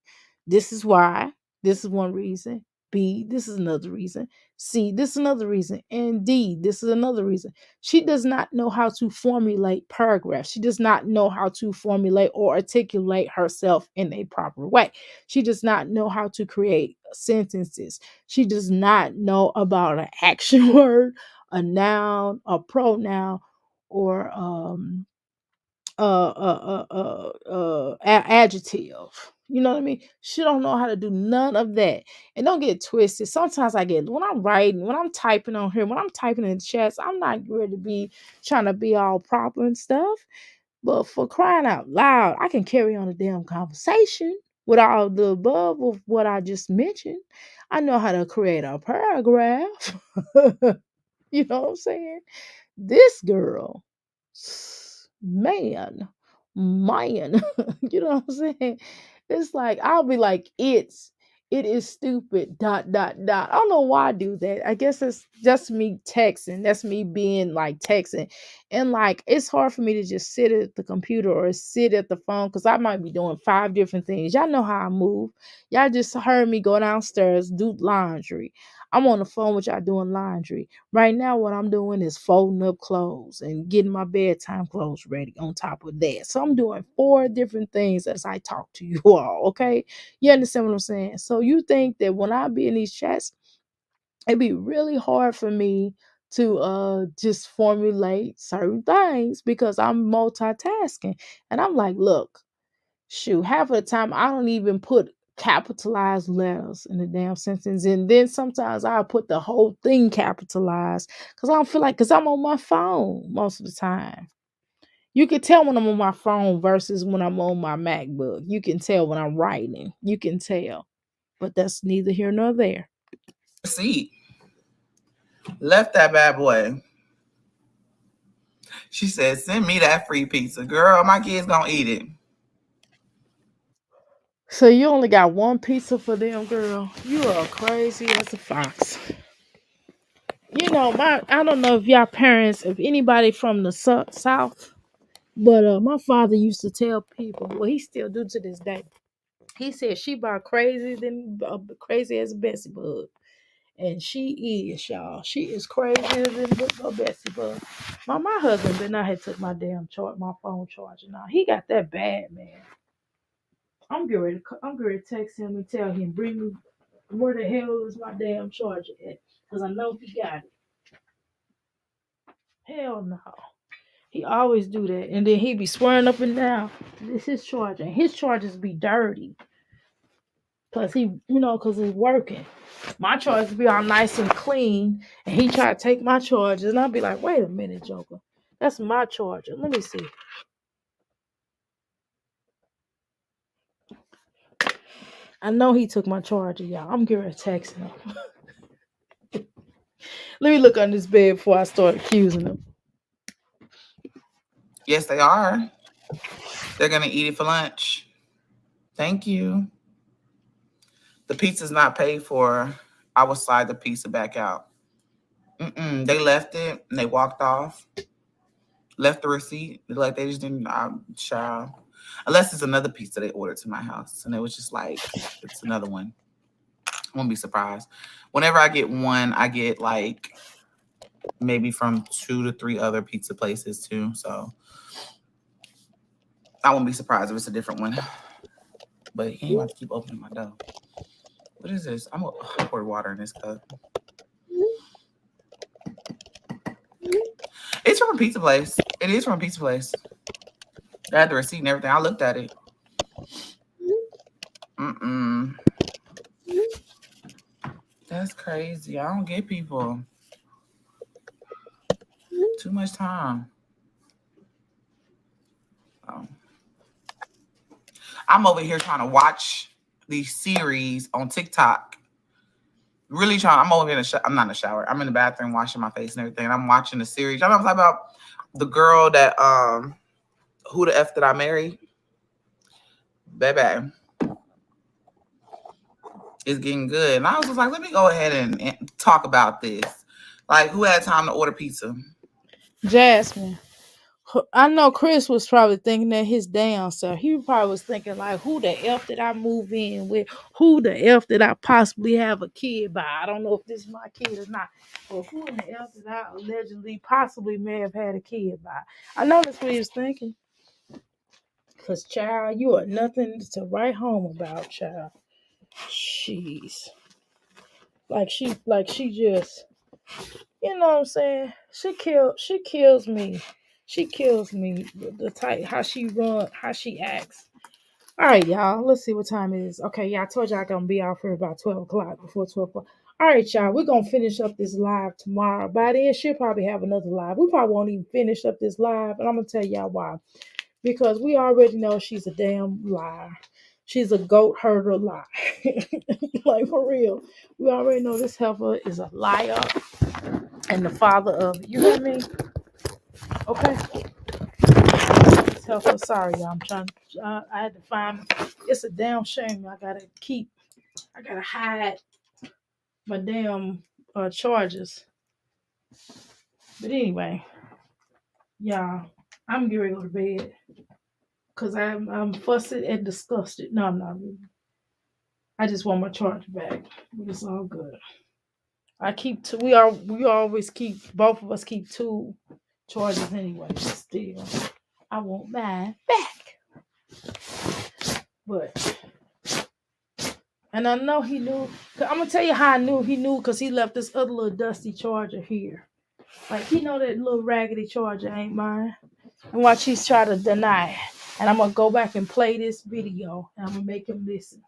this is why, this is one reason. B, this is another reason. C, this is another reason. And D, this is another reason. She does not know how to formulate paragraphs. She does not know how to formulate or articulate herself in a proper way. She does not know how to create sentences. She does not know about an action word, a noun, a pronoun, or adjective. You know what I mean? She don't know how to do none of that. And don't get twisted. Sometimes I get when I'm writing, when I'm typing on here, when I'm typing in the chats, I'm not ready to be trying to be all proper and stuff. But for crying out loud, I can carry on a damn conversation with all the above of what I just mentioned. I know how to create a paragraph. You know what I'm saying? This girl, man, you know what I'm saying? It's like I'll be like, it is stupid. Dot dot dot. I don't know why I do that. I guess it's just me texting. That's me being like texting, And like, it's hard for me to just sit at the computer or sit at the phone because I might be doing 5 different things. Y'all know how I move. Y'all just heard me go downstairs, do laundry. I'm on the phone with y'all doing laundry. Right now, what I'm doing is folding up clothes and getting my bedtime clothes ready on top of that. So I'm doing 4 different things as I talk to you all, okay? You understand what I'm saying? So you think that when I be in these chats, it'd be really hard for me to just formulate certain things because I'm multitasking. And I'm like, look, shoot, half of the time I don't even put capitalized letters in the damn sentence. And then sometimes I put the whole thing capitalized because I don't feel like, because I'm on my phone most of the time. You can tell when I'm on my phone versus when I'm on my MacBook. You can tell when I'm writing. You can tell. But that's neither here nor there. Receipt. Left that bad boy. She said, send me that free pizza. Girl, my kids gonna eat it. So you only got one pizza for them, girl. You are crazy as a fox. You know, I don't know if y'all parents, if anybody from the South, but my father used to tell people, well, he still do to this day. He said she about crazy as a Bessie bug. And she is, y'all. She is crazier than a Bessie bug. My husband been out here took my my phone charger now. He got that bad, man. I'm going to text him and tell him, bring me, where the hell is my damn charger at? Because I know he got it. Hell no. He always do that. And then he be swearing up and down. This his charger. And his chargers be dirty. Because because he's working. My chargers be all nice and clean. And he try to take my chargers. And I'll be like, wait a minute, Joker. That's my charger. Let me see. I know he took my charger, y'all. I'm going to text him. Let me look under his bed before I start accusing him. Yes, they are. They're gonna eat it for lunch. Thank you. The pizza's not paid for. I will slide the pizza back out. They left it and they walked off. Left the receipt. Like they just didn't. Child. Unless it's another pizza they ordered to my house, and it was just like it's another one. I won't be surprised. Whenever I get one, I get like maybe from 2 to 3 other pizza places too. So I won't be surprised if it's a different one. But he ain't about to keep opening my door. What is this? I'm gonna pour water in this cup. It's from a pizza place. It is from a pizza place. I had the receipt and everything. I looked at it. That's crazy. I don't get people. Too much time. Oh. I'm over here trying to watch these series on TikTok. Really trying. I'm over here I'm not in the shower. I'm in the bathroom washing my face and everything. And I'm watching the series. Y'all know what I'm talking about? The girl that Who the F Did I Marry? Baby. It's getting good. And I was just like, let me go ahead and talk about this. Like, who had time to order pizza? Jasmine. I know Chris was probably thinking that his damn self. He probably was thinking like, who the F did I move in with? Who the F did I possibly have a kid by? I don't know if this is my kid or not. But who in the F did I allegedly possibly may have had a kid by? I know that's what he was thinking. Because, child, you are nothing to write home about, child. Jeez. Like she just, you know what I'm saying? She kills me. She kills me. The type, how she run, how she acts. All right, y'all. Let's see what time it is. Okay, yeah, I told y'all I'm gonna be out for about 12 o'clock, before 12 o'clock. All right, y'all. We're gonna finish up this live tomorrow. By then, she'll probably have another live. We probably won't even finish up this live, and I'm gonna tell y'all why. Because we already know she's a damn liar. She's a goat herder lie. Like, for real. We already know this heifer is a liar and the father of it. You know what I mean? Okay. This heifer, sorry, y'all. I'm trying. I had to find. It's a damn shame. I gotta hide my damn charges. But anyway, Yeah, I'm getting ready to go to bed because I'm fussing and disgusted. No, I'm not really. I just want my charger back, but it's all good. I keep two. We always keep both of us keep two chargers anyway. But still, I want mine back. But and I know he knew. I'm gonna tell you how I knew he knew because he left this other little dusty charger here. Like he know that little raggedy charger ain't mine. And watch he's try to deny it. And I'm gonna go back and play this video and I'm gonna make him listen.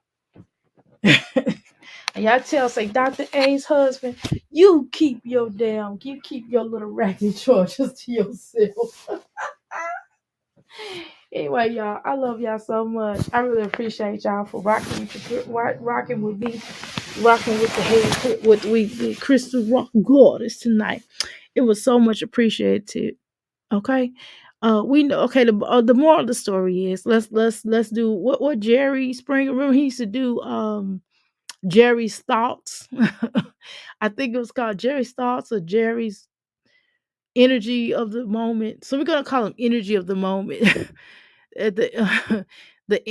And y'all tell say Dr. A's husband, you keep your little raggedy charges to yourself. Anyway, y'all, I love y'all so much. I really appreciate y'all for rocking with me, rocking with the head with Crystal Rock Goddess tonight. It was so much appreciated. Okay. We know. Okay, the moral of the story is let's do what Jerry Springer. Remember he used to do Jerry's thoughts. I think it was called Jerry's thoughts or Jerry's energy of the moment. So we're gonna call him energy of the moment.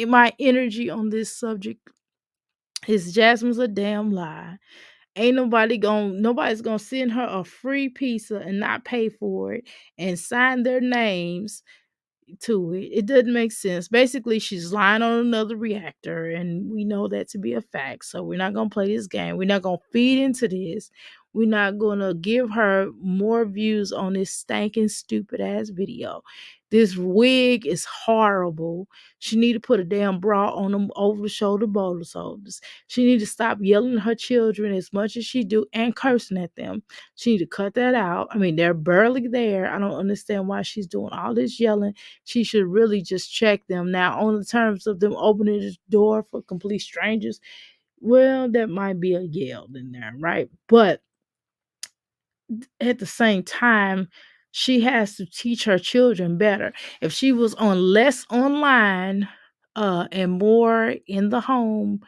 My energy on this subject is Jasmine's a damn lie. Ain't nobody's gonna send her a free pizza and not pay for it and sign their names to it. It doesn't make sense. Basically, she's lying on another reactor, and we know that to be a fact. So we're not gonna play this game. We're not gonna feed into this. We're not gonna give her more views on this stinking stupid ass video. This wig is horrible. She need to put a damn bra on them over the shoulder boulder shoulders. She need to stop yelling at her children as much as she do and cursing at them. She need to cut that out. I mean, they're barely there. I don't understand why she's doing all this yelling. She should really just check them. Now, on the terms of them opening the door for complete strangers, well, that might be a yell in there, right? But at the same time, she has to teach her children better. If she was on less online and more in the home,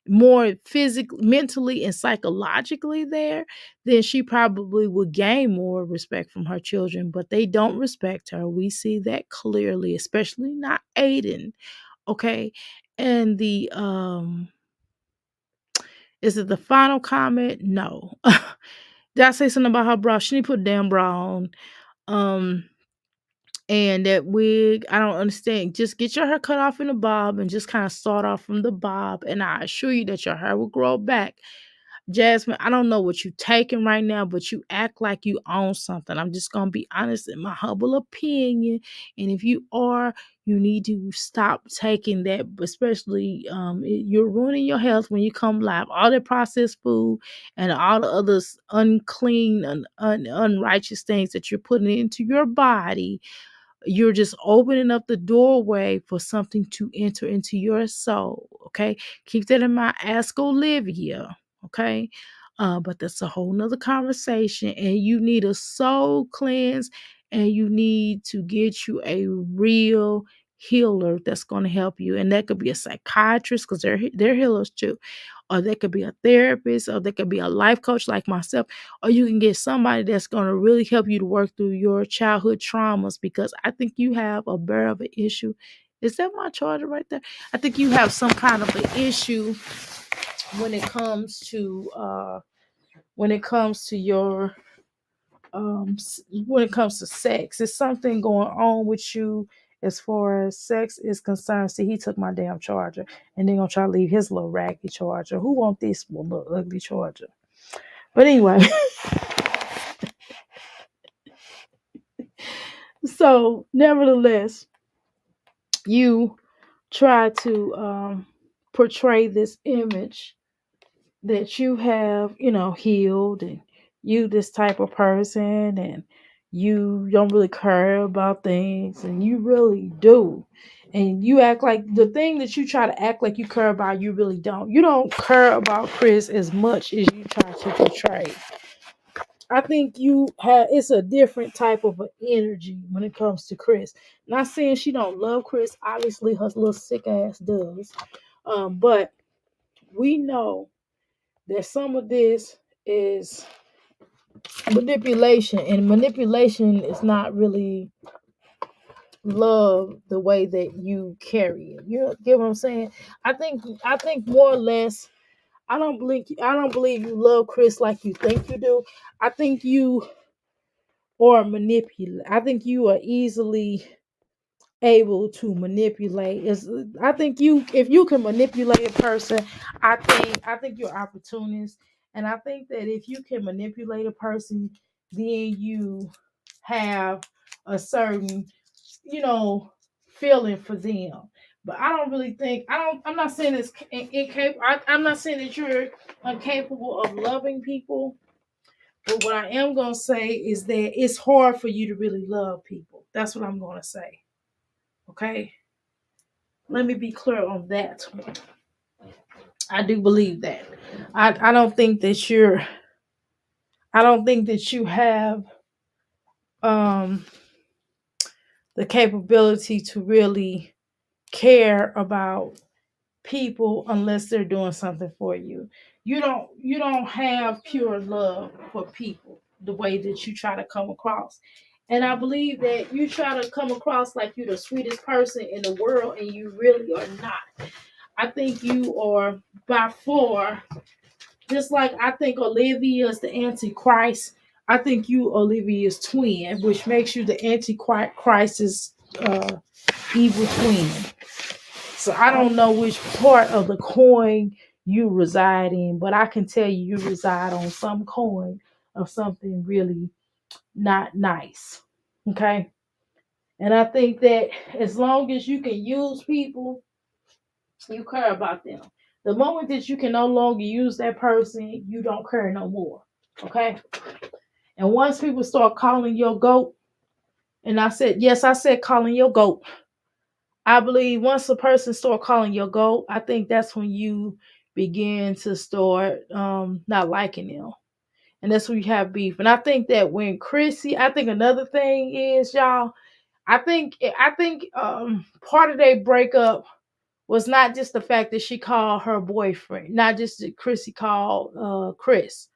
more physically, mentally, and psychologically there, then she probably would gain more respect from her children. But they don't respect her. We see that clearly, especially not Aiden. Okay. And the is it the final comment? No. Did I say something about her bra? She need to put a damn bra on. Um, and that wig, I don't understand. Just get your hair cut off in a bob and just kind of start off from the bob. And I assure you that your hair will grow back. Jasmine, I don't know what you're taking right now, but you act like you own something. I'm just going to be honest in my humble opinion. And if you are, you need to stop taking that, especially you're ruining your health when you come live. All the processed food and all the other unclean and unrighteous things that you're putting into your body, you're just opening up the doorway for something to enter into your soul. Okay. Keep that in mind. Ask Olivia. Okay. But that's a whole nother conversation. And you need a soul cleanse and you need to get you a real healer that's going to help you. And that could be a psychiatrist because they're healers too. Or they could be a therapist, or they could be a life coach like myself, or you can get somebody that's going to really help you to work through your childhood traumas because I think you have a bear of an issue. Is that my charger right there? I think you have some kind of an issue when it comes to your when it comes to sex. It's something going on with you as far as sex is concerned. See, he took my damn charger and then gonna try to leave his little raggedy charger. Who want this little ugly charger? But anyway, so nevertheless, you try to portray this image that you have, healed and you this type of person and you don't really care about things and you really do. And you act like the thing that you try to act like you care about, you really don't. You don't care about Chris as much as you try to portray. I think it's a different type of an energy when it comes to Chris. Not saying she don't love Chris. Obviously, her little sick ass does. But we know that some of this is manipulation, and manipulation is not really love the way that you carry it. You get what I'm saying? I think more or less I don't believe you love Chris like you think you do. I think you are manipulate. I think you are easily able to manipulate. I think you if you can manipulate a person, I think you're opportunist. And I think that if you can manipulate a person, then you have a certain, you know, feeling for them. But I don't really think I'm not saying it's incapable. I'm not saying that you're incapable of loving people. But what I am gonna say is that it's hard for you to really love people. That's what I'm gonna say. Okay. Let me be clear on that. I do believe that. I don't think that you have um the capability to really care about people unless they're doing something for you. You don't have pure love for people the way that you try to come across. And I believe that you try to come across like you're the sweetest person in the world and you really are not. I think you are by far, just like I think Olivia is the Antichrist. I think you Olivia's twin, which makes you the Antichrist's evil twin. So I don't know which part of the coin you reside in, but I can tell you reside on some coin of something really not nice. Okay. And I think that as long as you can use people, you care about them. The moment that you can no longer use that person, you don't care no more. Okay. And once people start calling your goat, and I said, yes, I said calling your goat. I believe once a person start calling your goat, I think that's when you begin to start not liking them. And that's when you have beef. And I think that when Chrissy, I think another thing is, y'all, I think part of their breakup was not just the fact that she called her boyfriend, not just that Chrissy called Chris.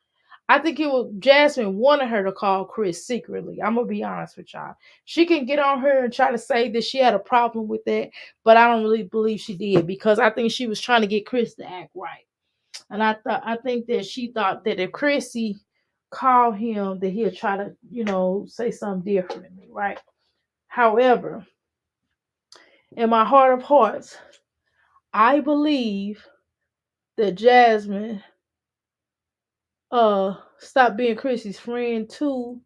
I think it was Jasmine wanted her to call Chris secretly. I'm gonna be honest with y'all. She can get on her and try to say that she had a problem with that, but I don't really believe she did because I think she was trying to get Chris to act right. And I think that she thought that if Chrissy called him, that he'll try to, say something differently, right? However, in my heart of hearts, I believe that Jasmine stopped being Chrissy's friend too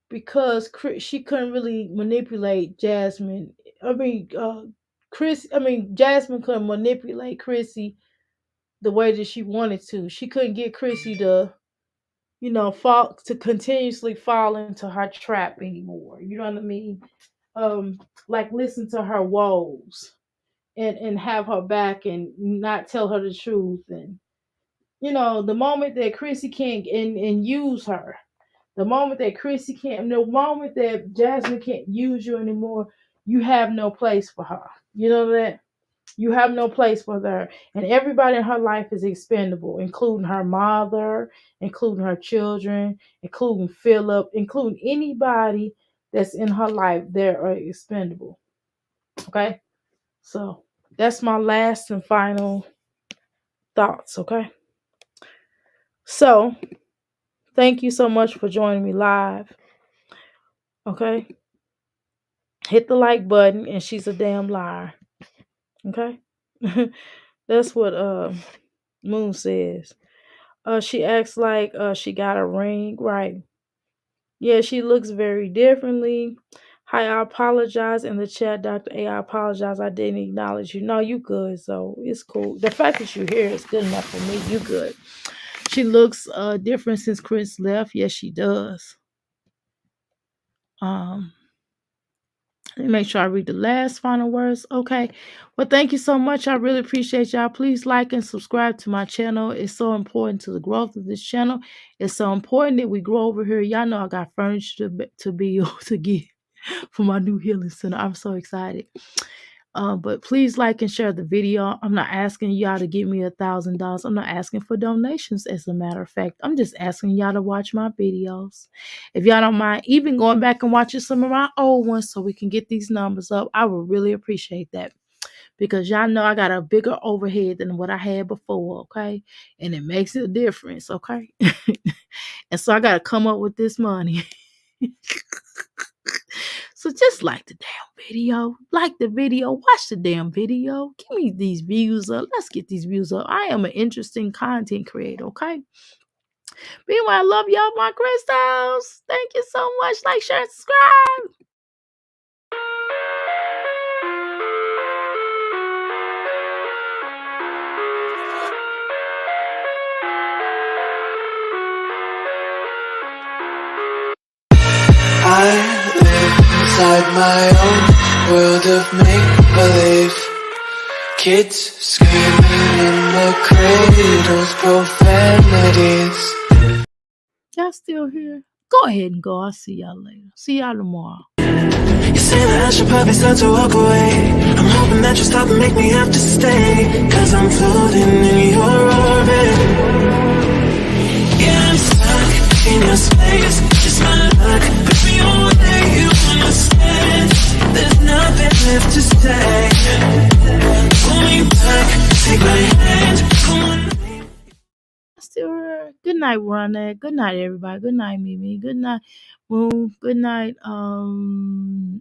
because she couldn't really manipulate Jasmine. Jasmine couldn't manipulate Chrissy the way that she wanted to. She couldn't get Chrissy to, fall to continuously fall into her trap anymore. You know what I mean? Like listen to her woes and have her back and not tell her the truth. And the moment that Chrissy can't and use her, the moment that Chrissy can't, the moment that Jasmine can't use you anymore, you have no place for her. You know that? You have no place for her. And everybody in her life is expendable, including her mother, including her children, including Philip, including anybody that's in her life. They are expendable. Okay? So that's my last and final thoughts. Okay? So thank you so much for joining me live. Okay? Hit the like button and she's a damn liar. Okay? That's what Moon says. She acts like she got a ring, right? Yeah, she looks very differently. Hi, I apologize in the chat, Dr. A. I apologize. I didn't acknowledge you. No, you good, so it's cool. The fact that you're here is good enough for me. You good. She looks different since Chris left. Yes, she does. Um, Let me make sure I read the last final words. Okay. Well, thank you so much. I really appreciate y'all. Please like and subscribe to my channel. It's so important to the growth of this channel. It's so important that we grow over here. Y'all know I got furniture to be able to get for my new healing center. I'm so excited. But please like and share the video. I'm not asking y'all to give me $1,000. I'm not asking for donations. As a matter of fact, I'm just asking y'all to watch my videos. If y'all don't mind even going back and watching some of my old ones so we can get these numbers up, I would really appreciate that. Because y'all know I got a bigger overhead than what I had before, okay? And it makes a difference, okay? And so I got to come up with this money. So just like the damn video. Like the video. Watch the damn video. Give me these views up. Let's get these views up. I am an interesting content creator, okay? Meanwhile, I love y'all, my crystals. Thank you so much. Like, share, and subscribe. I live inside my own world of make-believe. Kids screaming in the cradles, profanities. Y'all still here? Go ahead and go. I'll see y'all later. See y'all tomorrow. You say that I should probably start to walk away. I'm hoping that you stop and make me have to stay. Cause I'm floating in your orbit. Yeah, I'm stuck in your space. Just my luck. Put me away, you understand. There's nothing left to say. Pull me back, take my hand. Come on. Still here. Good night, Ronette. Good night, everybody. Good night, Mimi. Good night, Moon. Good night,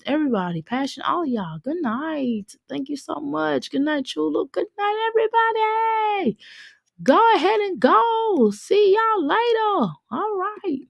everybody. Passion, all y'all. Good night. Thank you so much. Good night, Chula. Good night, everybody. Go ahead and go. See y'all later. All right.